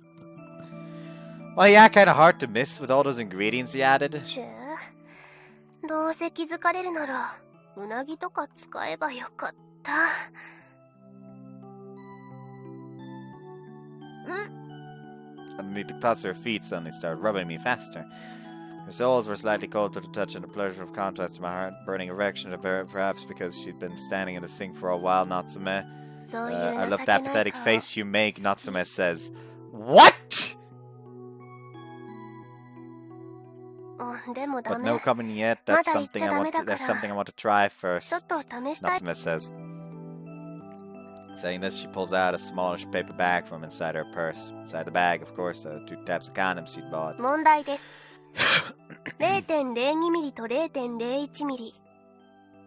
A: Well, yeah, kind of hard to miss with all those ingredients he added.
D: ちゅどうせ気づかれるならうなぎとか使えばよかった。
A: Underneath the clots, her feet suddenly started rubbing me faster. Her soles were slightly cold to the touch, and the pleasure of contrast to my heart-burning erection, perhaps because she'd been standing in the sink for a while, Natsume. I love that pathetic face you make, Natsume says. What?But no coming yet. That's something I want to try first, Natsume says. Saying this, she pulls out a smallish paper bag from inside her purse. Inside the bag, of course, 2 tabs of condoms she'd bought.
D: 問題です。0.02 ミリと0.01ミリ。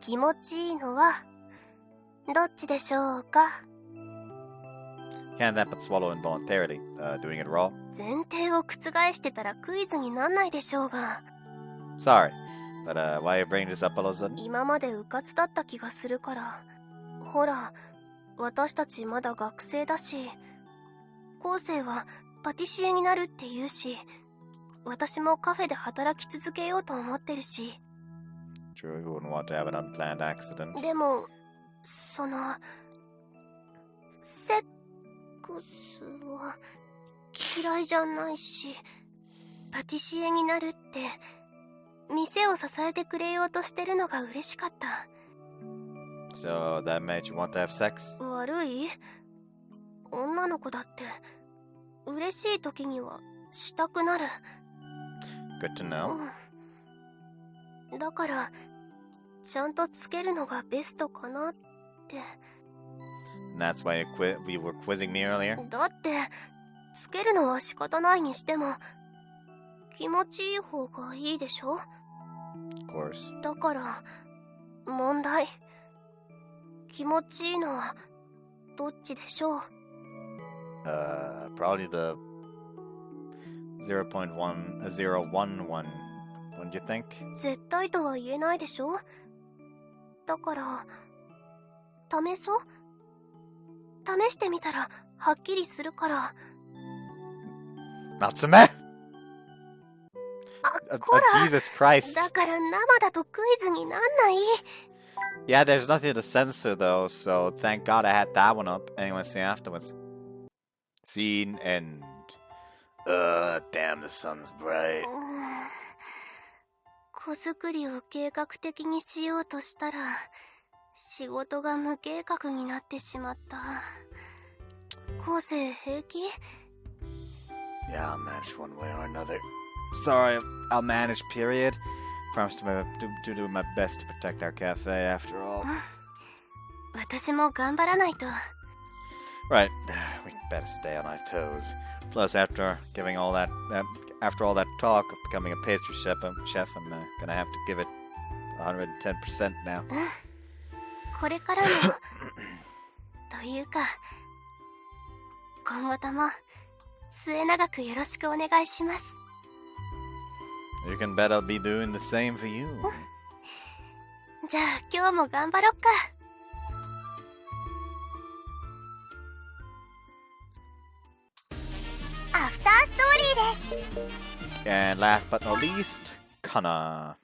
D: 気持ちいいのはどっちでしょうか？
A: Can't that but swallow involuntarily, doing it raw.
D: 前提を覆してたらクイズになんないでしょうが。
A: Sorry, but why are you bringing this up all of a sudden?
D: 今までうかつだった気がするから。ほら、私たちまだ学生だし、後世はパティシエになるって言うし、私もカフェで働き続けようと思ってるし。
A: True, you wouldn't want to have an unplanned accident.
D: でも、その、セックスは嫌いじゃないし、パティシエになるって店を支えてくれようとしてるのが嬉しかった。
A: So that made you want to have sex?
D: 悪い？女の子だって嬉しい時にはしたくなる。
A: Good to know.
D: だからちゃんとつけるのがベストかなって。
A: And that's why you were quizzing me earlier?
D: だってつけるのは仕方ないにしても気持ちいい方がいいでしょ？
A: Of course.
D: だから問題。気持ちいいのはどっちでしょう？
A: Probably the 0.1011. Wouldn't you think?
D: 絶対とは言えないでしょ？だから試そう。試してみたらはっきりするから。
A: Natsume!
D: こら、
A: Jesus Christ.
D: だから生だとクイズになんない。
A: Yeah, there's nothing to censor though, so thank God I had that one up. Anyway, see afterwards. Scene end. Damn, the sun's bright.
D: 子作りを計画的にしようとしたら仕事が無計画になってしまった。後世平気？
A: Yeah, I'll manage one way or another. Sorry, I'll manage, period. Promise to do my best to protect our cafe after all.
D: 私も頑張らないと。
A: Right, we better stay on our toes. Plus, after all that talk of becoming a pastry chef, I'm gonna have to give it 110% now.
D: これからもというか今後とも末永くよろしくお願いします。
A: You can bet I'll be doing the same for you.
D: じゃあ今日も頑張ろっか。アフターストーリーです。
A: And last but not least, Kanna.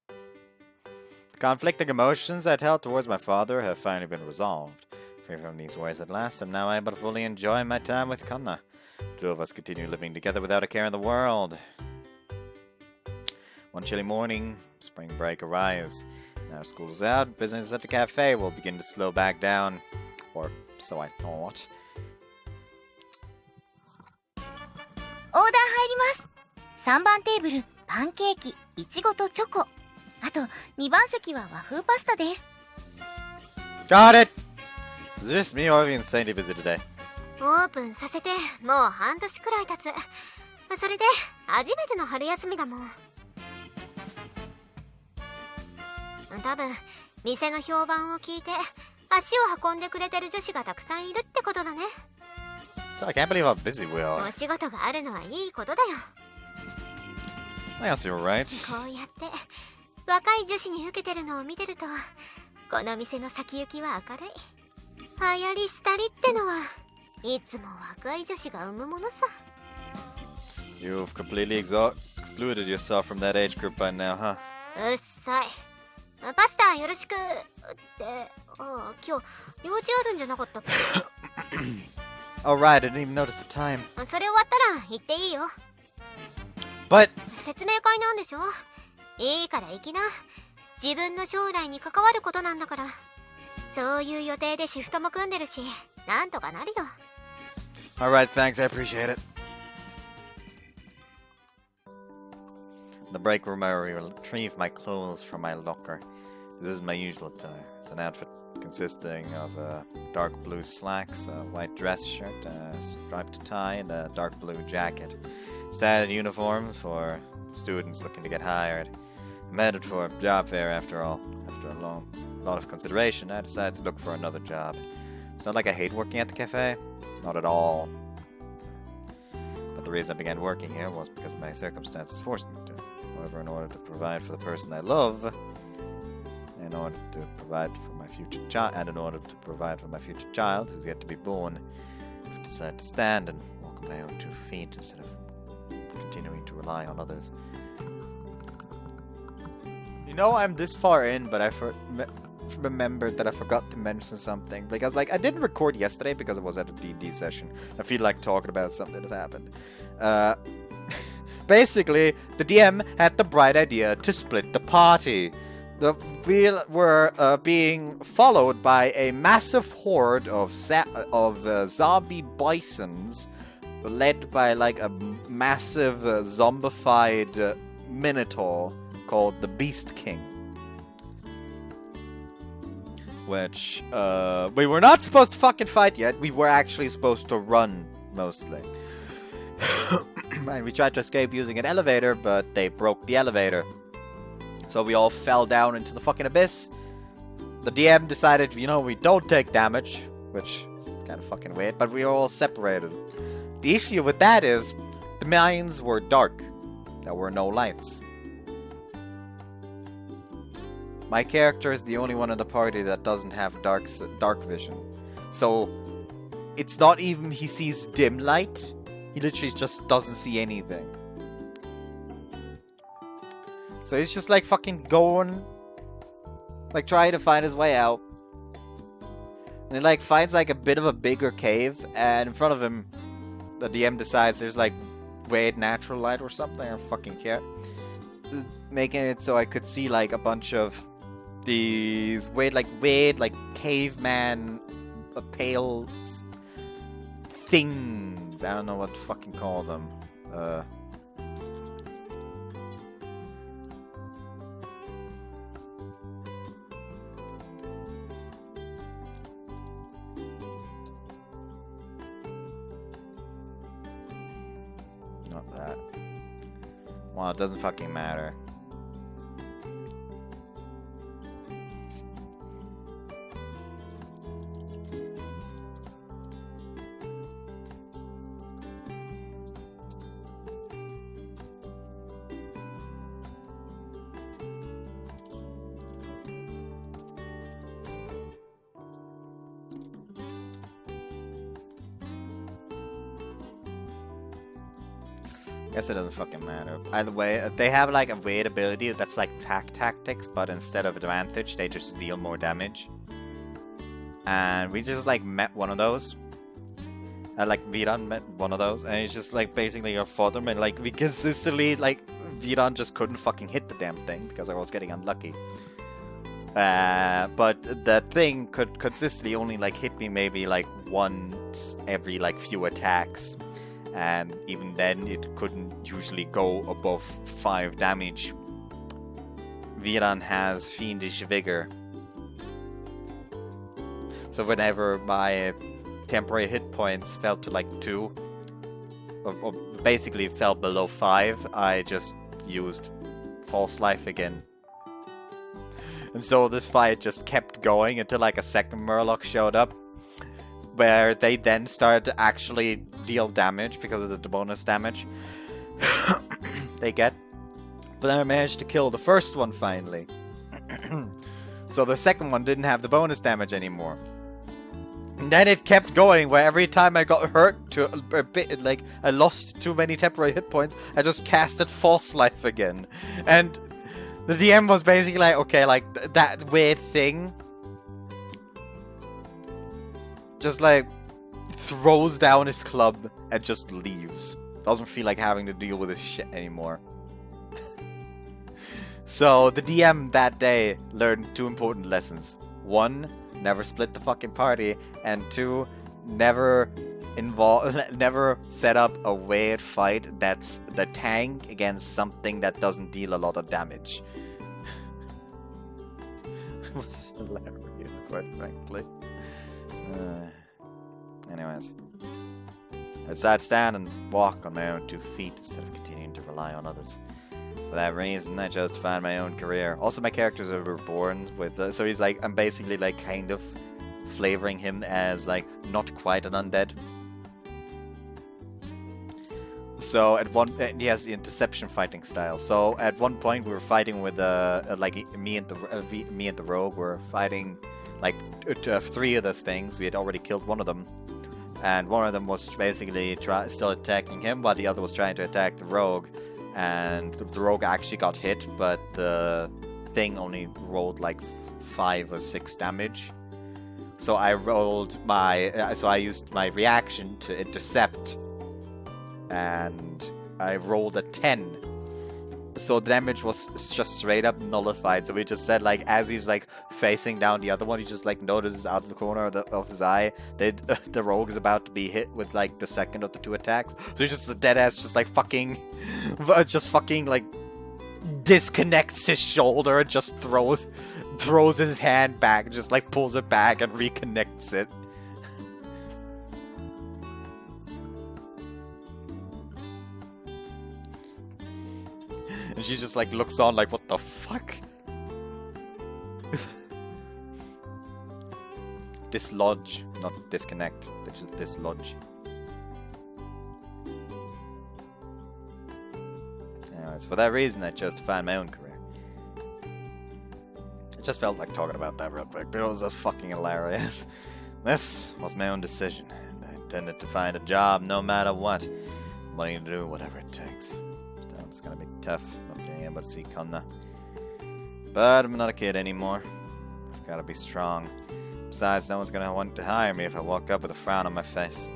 A: The conflicting emotions I'd held towards my father have finally been resolved. Free from these worries at last, I'm now able to fully enjoy my time with Kanna. The two of us continue living together without a care in the world. One chilly morning, spring break arrives. Now school's out, business at the cafe will begin to slow back down. Or so I thought.
B: オーダー入ります。3番テーブルパンケーキ、いちごとチョコ。あと2番席は和風パスタです。
A: Got it! Is this me or have you insanely busy today?
D: オープンさせてもう半年くらい経つ。それで初めての春休みだもん。多分店の評判を聞いて足を運んでくれてる女子がたくさんいるってことだね。
A: So I can't believe how busy we are.
D: お仕事があるのはいいことだよ。
A: I guess you're right.
D: こうやって若い女子に受けてるのを見てるとこの店の先行きは明るい。流行り廃りってのはいつも若い女子が生むものさ。
A: You've completely excluded yourself from that age group by now, huh?
D: うっさい。パスタよろしくって今日用事あるんじゃなかったっけ？
A: Alright, I didn't even notice the time.
D: それ終わったら行っていいよ。
A: But
D: 説明会なんでしょ？いいから行きな。自分の将来に関わることなんだから。そういう予定でシフトも組んでるし、なんとかなるよ。
A: alright, thanks, I appreciate it. In the break room, I retrieve my clothes from my locker. This is my usual attire. It's an outfit consisting of dark blue slacks, a white dress shirt, a striped tie, and a dark blue jacket. Standard uniform for students looking to get hired. I'm headed for a job fair after all. After a lot of consideration, I decided to look for another job. It's not like I hate working at the cafe. Not at all. But the reason I began working here was because my circumstances forced me to. However, in order to provide for the person I love, in order to provide for my future child, and in order to provide for my future child, who's yet to be born, I've decided to stand and walk on my own 2 feet instead of continuing to rely on others. You know, I'm this far in, but I remembered that I forgot to mention something. Because, like, I didn't record yesterday because I was at a D&D session. I feel like talking about something that happened. Basically, the DM had the bright idea to split the party. We were being followed by a massive horde of zombie bisons, led by like a massive zombified minotaur called the Beast King. Which we were not supposed to fucking fight yet. We were actually supposed to run mostly. And we tried to escape using an elevator, but they broke the elevator. So we all fell down into the fucking abyss. The DM decided, you know, we don't take damage, which kind of fucking weird, but we were all separated. The issue with that is, the mines were dark. There were no lights. My character is the only one in the party that doesn't have dark vision. So, it's not even he sees dim light. He literally just doesn't see anything. So he's just like fucking going, like trying to find his way out. And he like finds like a bit of a bigger cave, and in front of him, the DM decides there's like weird natural light or something. I don't fucking care. Making it so I could see like a bunch of these weird like caveman pale things. I don't know what to fucking call them. Not that. Well, it doesn't fucking matter. Guess it doesn't fucking matter. Either way, they have like a weird ability that's like tactics, but instead of advantage, they just deal more damage. And we just like met one of those. Like Viran met one of those, and it's just like basically your fodder, and like we consistently like Viran just couldn't fucking hit the damn thing because I was getting unlucky. But the thing could consistently only like hit me maybe like once every like few attacks. And even then, it couldn't usually go above 5 damage. Viran has Fiendish Vigor. So whenever my temporary hit points fell to like 2, or basically fell below 5, I just used False Life again. And so this fight just kept going until like a second Murloc showed up, where they then started to actually deal damage because of the bonus damage they get. But then I managed to kill the first one finally. So the second one didn't have the bonus damage anymore. And then it kept going, where every time I got hurt to a bit, like, I lost too many temporary hit points, I just casted False Life again. And the DM was basically like, okay, like, that weird thing just, like, throws down his club and just leaves. Doesn't feel like having to deal with this shit anymore. So, the DM that day learned 2 important lessons. 1, never split the fucking party, and 2, never set up a weird fight that's the tank against something that doesn't deal a lot of damage. It was hilarious, quite frankly. Anyways, I decided to stand and walk on my own 2 feet instead of continuing to rely on others. For that reason, I chose to find my own career. Also, my characters are reborn with, so he's like, I'm basically like kind of flavoring him as like not quite an undead. So at he has the interception fighting style. So at one point we were fighting with like me and the rogue were fighting like 3 of those things. We had already killed one of them, and one of them was basically still attacking him, while the other was trying to attack the rogue. And the rogue actually got hit, but the thing only rolled like 5 or 6 damage. So I used my reaction to intercept, and I rolled a 10. So the damage was just straight up nullified. So we just said, like, as he's like facing down the other one, he just like notices out of the corner of his eye that the rogue is about to be hit with like the second of the 2 attacks. So he just the dead ass just like fucking like disconnects his shoulder and just throws his hand back, just like pulls it back and reconnects it. And she just like looks on like, what the fuck? Dislodge, not disconnect. Dislodge. Anyways, for that reason I chose to find my own career. I just felt like talking about that real quick, but it was fucking hilarious. This was my own decision, and I intended to find a job no matter what. Money to do whatever it takes. It's gonna be tough not being able to see Kanna. But I'm not a kid anymore. I've gotta be strong. Besides, no one's gonna want to hire me if I walk up with a frown on my face.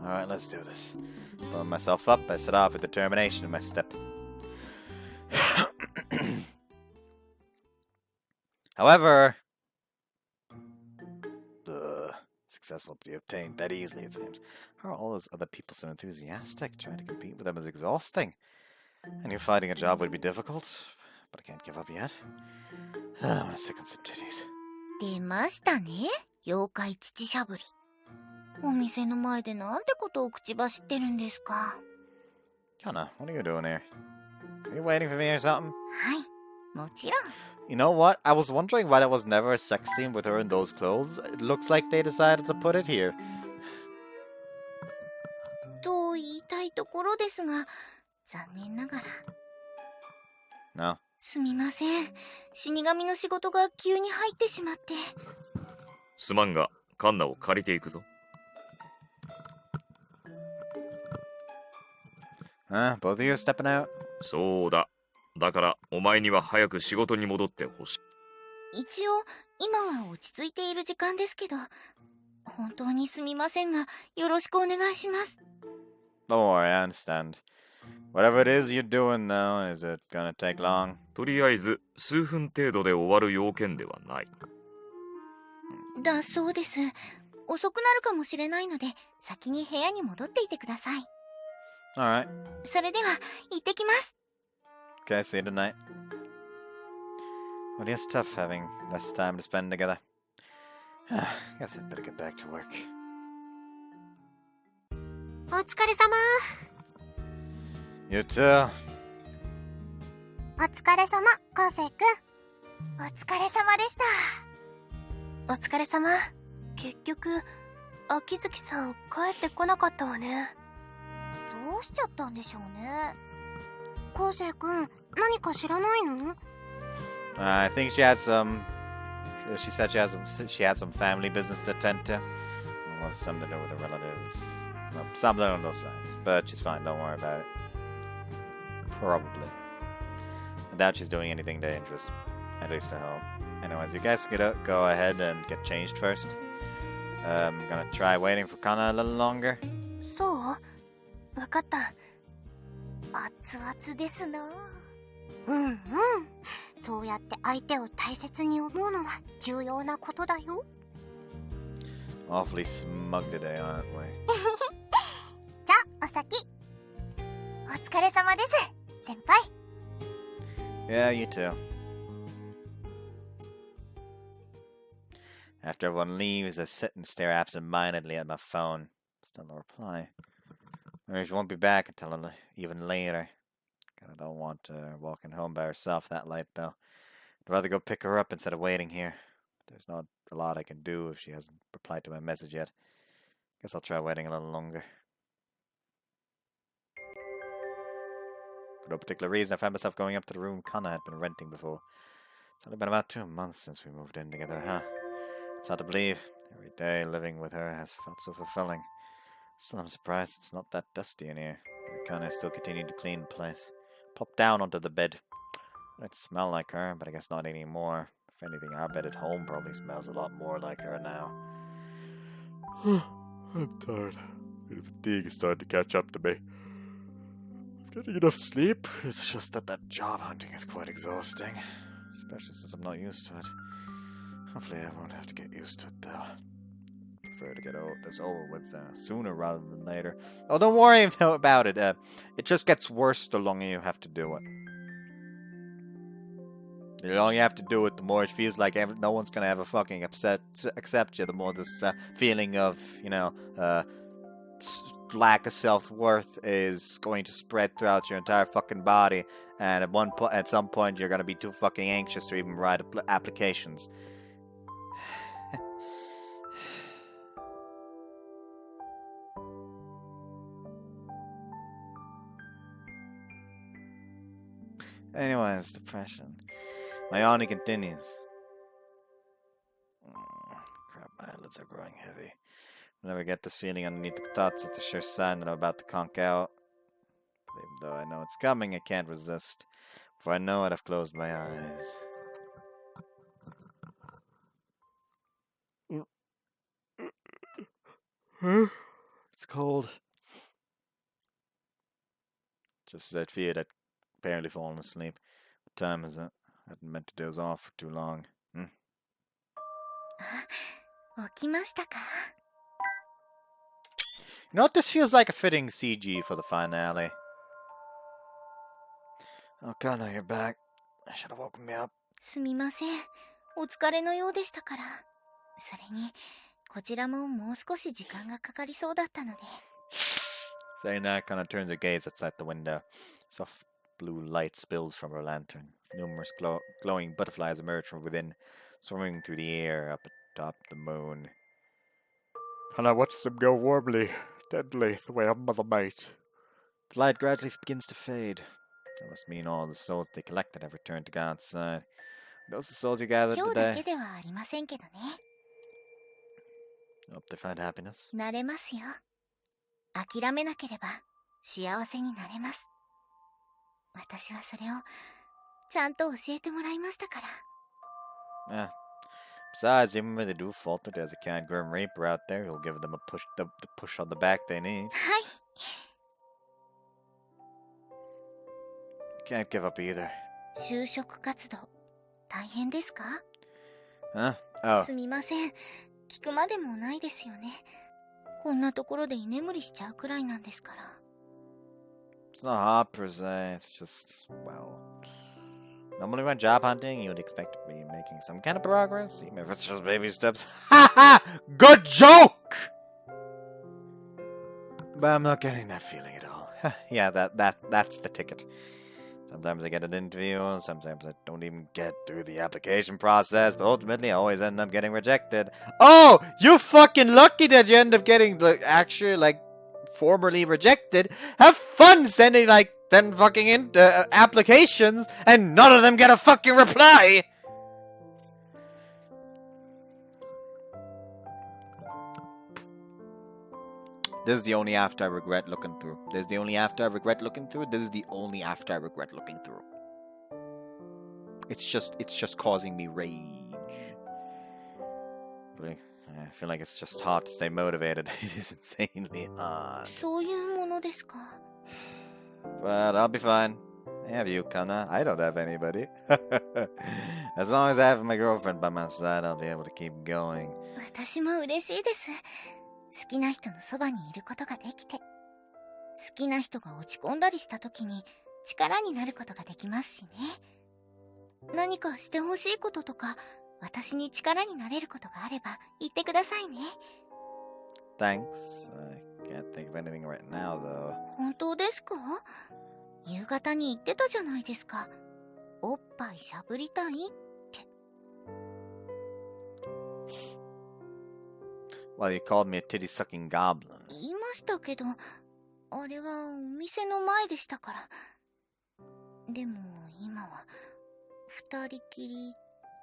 A: Alright, let's do this. Pulling myself up, I set off with determination in my step. However, success won't be obtained that easily, it seems. How are all those other people so enthusiastic? Trying to compete with them is exhausting. I knew finding a job would be difficult, but I can't give up yet. I want to stick on some titties.
B: 出ましたね、妖怪乳しゃぶり。お店の前でなんてことを口走ってるんですか。
A: Kanna, what are you doing here? Are you waiting for me or something?
B: はい、もちろん。
A: You know what? I was wondering why there was never a sex scene with her in those clothes. It looks like they decided to put it here.
B: と言いたいところですが、残念ながら。
A: No.
B: すみません。死神の仕事が急に入ってしまって。
C: すまんが、カンナを借りていくぞ。
A: Both of you stepping out?
C: そうだ。だから、お前には早く仕事に戻ってほしい。
B: 一応、今は落ち着いている時間ですけど、本当にすみませんが、よろしくお願いします。
A: Don't worry, I understand. Whatever it is you're doing now, is it gonna take long?
C: とりあえず、数分程度で終わる要件ではない。
B: だそうです。遅くなるかもしれないので、先に部屋に戻っていてください。
A: Alright.
B: それでは、行ってきます。
A: Okay, see you tonight. Well, it's tough having less time to spend together. Guess I'd better get back to work.
D: お疲れ様。
A: You too.
B: お疲れ様、昴生くん。お疲れ様でした。
G: お疲れ様。結局、秋月さん帰ってこなかったわね。
B: どうしちゃったんでしょうね。昴生くん、何か知らないの？
A: I think she had some. She said she had some family business to attend to. was something to do with her relatives. Well, something on those lines. But she's fine, don't worry about it. Probably. I doubt she's doing anything dangerous. At least I hope. Anyways, you guys go ahead and get changed first. I'm gonna try waiting for Kanna a little longer.
G: そうわかった。
B: 熱々ですな。うんうん。そうやって相手を大切に思うのは重要なことだよ。
A: Awfully smug today, aren't we?
B: じゃあ、お先。お疲れ様です、先輩。
A: Yeah, you too. After everyone leaves, I sit and stare absent-mindedly at my phone. Still no reply. Maybe she won't be back until even later. I don't want her walking home by herself that late, though. I'd rather go pick her up instead of waiting here. There's not a lot I can do if she hasn't replied to my message yet. Guess I'll try waiting a little longer. For no particular reason, I found myself going up to the room Kanna had been renting before. It's only been about 2 months since we moved in together, huh? It's hard to believe. Every day living with her has felt so fulfilling. Still, I'm surprised it's not that dusty in here. Kanna still continued to clean the place. Plopped down onto the bed. It smelled like her, but I guess not anymore. If anything, our bed at home probably smells a lot more like her now. I'm tired. The fatigue is starting to catch up to me. I'm getting enough sleep. It's just that job hunting is quite exhausting. Especially since I'm not used to it. Hopefully I won't have to get used to it, though. Prefer to get this over with sooner rather than later. Oh, don't worry about it. It just gets worse the longer you have to do it. The longer you have to do it, the more it feels like no one's gonna ever fucking accept you. The more this feeling of, lack of self-worth is going to spread throughout your entire fucking body. And at some point, you're gonna be too fucking anxious to even write applications. Anyways, depression. My yawning continues. Crap, my eyelids are growing heavy. Whenever I get this feeling underneath the thoughts, it's a sure sign that I'm about to conk out. But even though I know it's coming, I can't resist. Before I know it, I've closed my eyes. It's cold. Just as I'd feared, I'd barely fallen asleep. What time is it? I hadn't meant to doze off for too long.
B: 起きましたか?
A: You know what? This feels like a fitting CG for the finale. Oh, Kanna, you're back. I should have woken me up.
B: すみません。お疲れのようでしたから。それに、こちらももう少し時間がかかりそうだったので。
A: Saying that, Kanna turns her gaze outside the window. Soft blue light spills from her lantern. Numerous glowing butterflies emerge from within, swimming through the air up atop the moon. Kanna watches them go warmly, deadly, the way a mother might. The light gradually begins to fade. That must mean all the souls they collected have returned to God's side. Those the souls you gathered
B: 今日だ
A: today.
B: けではありませんけどね。
A: Hope they find happiness.
B: なれますよ。諦めなければ幸せになれます。私はそれをちゃんと教えてもらいましたから。
A: Yeah. Besides, even when they do falter, there's a kind Grim Reaper out there who'll give them the push on the back they need.
B: はい。
A: Can't give up either.
B: 就職活動大変ですか?
A: Huh? Oh.
B: すみません。聞くまでもないですよね。こんなところで居眠りしちゃうくらいなんですから。
A: It's not hard per se, it's just, well... Normally when job hunting, you would expect to be making some kind of progress, even if it's just baby steps. Ha ha! Good joke! But I'm not getting that feeling at all. Yeah, that's the ticket. Sometimes I get an interview, sometimes I don't even get through the application process, but ultimately I always end up getting rejected. Oh! You fucking lucky that you end up getting, actually, formerly rejected. Have fun sending, 10 fucking applications, and none of them get a fucking reply! This is the only after I regret looking through. This is the only after I regret looking through. This is the only after I regret looking through. It's just causing me rage. But I feel like it's just hard to stay motivated. It is insanely hard.
B: そういうものですか。
A: But I'll be fine. I have you, Kanna. I don't have anybody. As long as I have my girlfriend by my side, I'll be able to keep going.
B: 私も嬉しいです。好きな人のそばにいることができて。好きな人が落ち込んだりした時に力になることができますしね。何かしてほしいこととか、私に力になれることがあれば言ってくださいね。
A: Thanks. I can't think of anything right now, though.
B: 本当ですか？夕方に言ってたじゃないですか。おっぱいしゃぶりたいって。
A: Well, you called me a titty-sucking goblin.
B: 言いましたけど、あれはお店の前でしたから。でも今は二人きり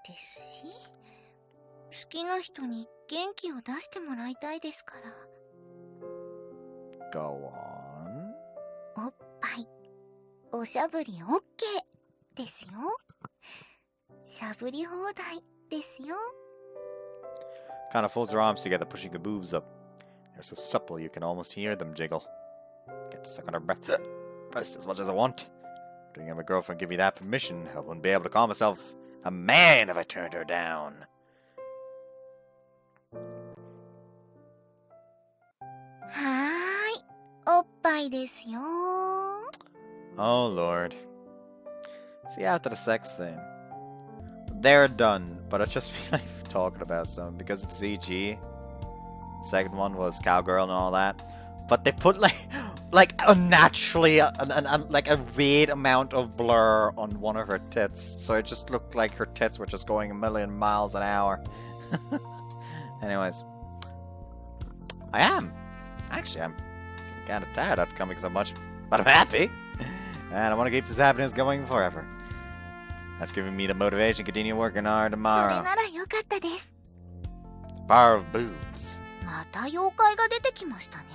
B: ですし、好きな人に元気を出してもらいたいですから。
A: Go on.
B: おっぱい、おしゃぶり OK ですよ。しゃぶり放題ですよ。
A: Kind of folds her arms together, pushing her boobs up. They're so supple you can almost hear them jiggle. Get to suck on her breath as much as I want. Doing have a girlfriend give me that permission, I wouldn't be able to call myself a man if I turned her down.
B: はーい、おっぱいですよ。
A: Oh lord. See, after the sex scene, they're done, but I just feel like talking about some because it's CG. Second one was cowgirl and all that, but they put like unnaturally like a weird amount of blur on one of her tits, so it just looked like her tits were just going a million miles an hour. Anyways, I'm kind of tired after coming so much, but I'm happy, and I want to keep this happiness going forever. That's giving me the motivation to continue working hard
B: それ
A: tomorrow.
B: ならよかったです。
A: Bar of boobs.
B: また妖怪が出てきましたね。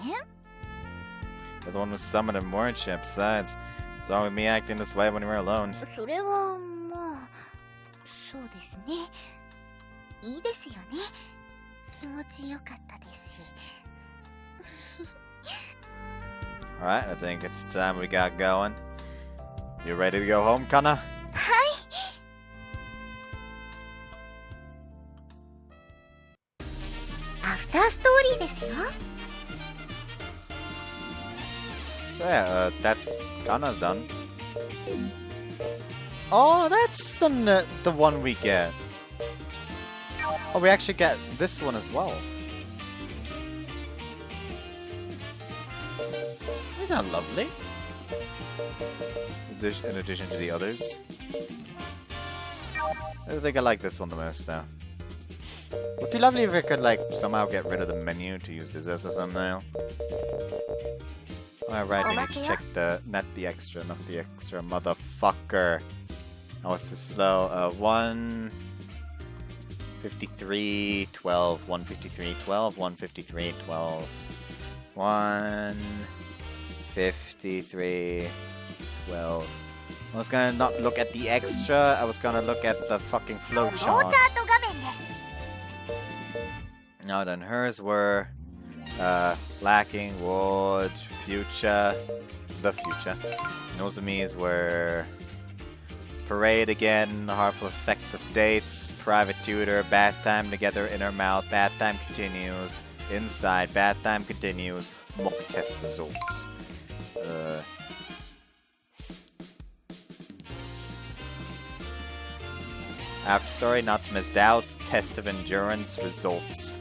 A: You're the one who summoned him, weren't you? Besides, what's wrong with me acting this way when we were alone?
B: それはまあ、そうですね。いいですよね。気持ちよかったですし。
A: Alright, I think it's time we got going. You ready to go home, Kanna?
B: はい。アフターストーリーですよ。
A: So yeah, that's Kanna's done. Oh, that's the one we get. Oh, we actually get this one as well. Isn't that lovely? In addition to the others. I think I like this one the most now. Would be lovely if I could like somehow get rid of the menu to use this as a thumbnail. Alright, we need to check not the extra, motherfucker. I was too slow. 153, 12, 153, 12, 153, 12, 153, 12. I was gonna not look at the extra, I was gonna look at the fucking
B: ロー
A: flowchart.
B: チャート画面です。
A: No, then hers were lacking, wood, future, the future. Nozomi's were parade again, harmful effects of dates, private tutor, bath time together, inner mouth, bath time continues, inside, bath time continues, mock test results. After story, not to miss doubts, test of endurance results.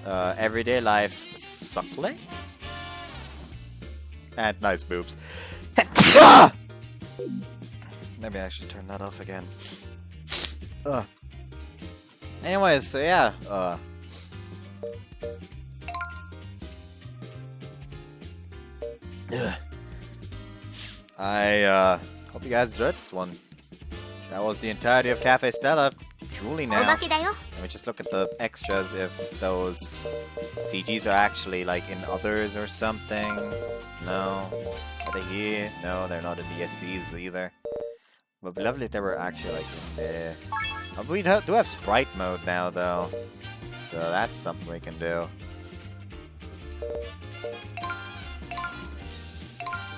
A: Everyday life, suckling? And nice boobs. Maybe I should turn that off again. Anyways, so yeah, I hope you guys enjoyed this one. That was the entirety of Café Stella. drooly
D: お
A: now.
D: まけだよ。
A: Let me just look at the extras if those CGs are actually like in others or something. No. Are they here? No, they're not in the SDs either. But it'd be lovely if they were actually like in the... Oh, we do have sprite mode now though. So that's something we can do.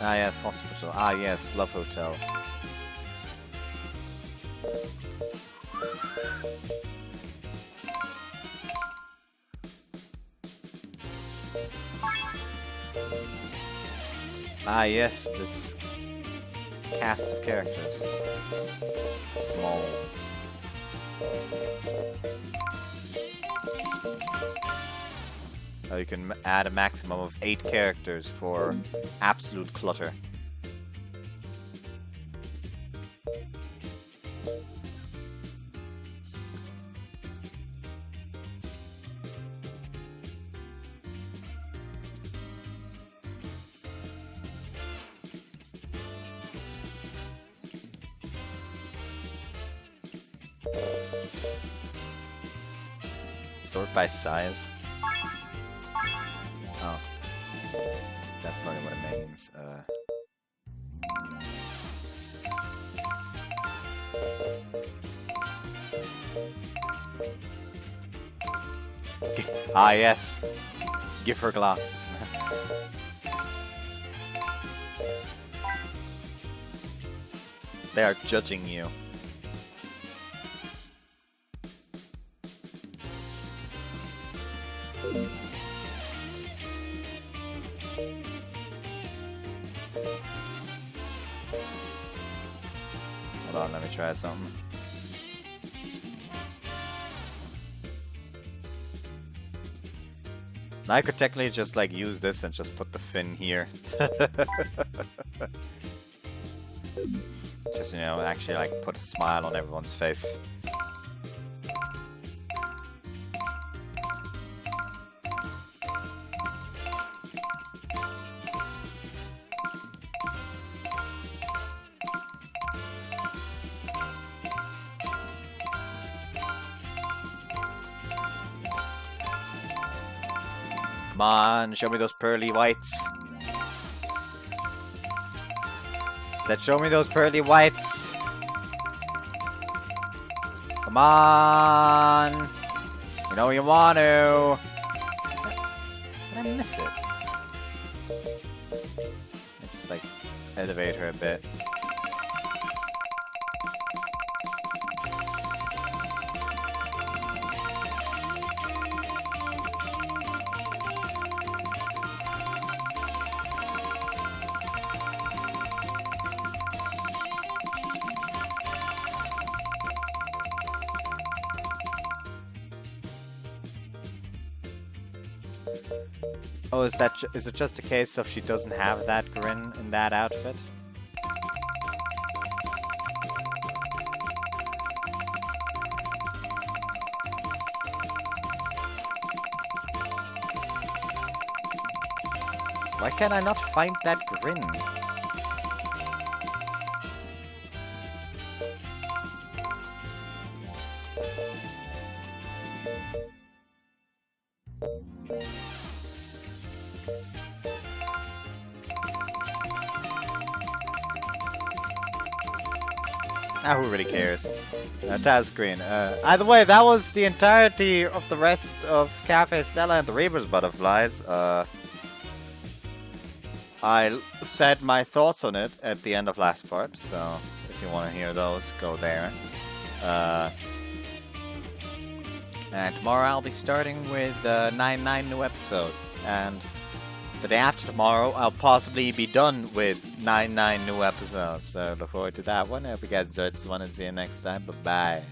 A: Ah yes, hospital. Ah yes, love hotel. Ah yes, this cast of characters. Smalls. Oh, you can add a maximum of 8 characters for absolute clutter. Sort by size. Oh. That's probably what it means. Ah, yes. Give her glasses. They are judging you. Hold on, let me try something. Now I could technically just like use this and just put the fin here. Just, you know, actually like put a smile on everyone's face. Come on, show me those pearly whites. Said show me those pearly whites. Come on. You know you want to. Did I miss it? Let's just like elevate her a bit. Oh, is it just a case of she doesn't have that grin in that outfit? Why can I not find that grin? Ah, who really cares? Task screen. Either way, that was the entirety of the rest of Café Stella and the Reaper's Butterflies. I said my thoughts on it at the end of last part, so if you want to hear those, go there. And tomorrow I'll be starting with 9 new episode, and the day after tomorrow I'll possibly be done with 9 new episodes. So look forward to that one. I hope you guys enjoyed this one and see you next time. Bye bye.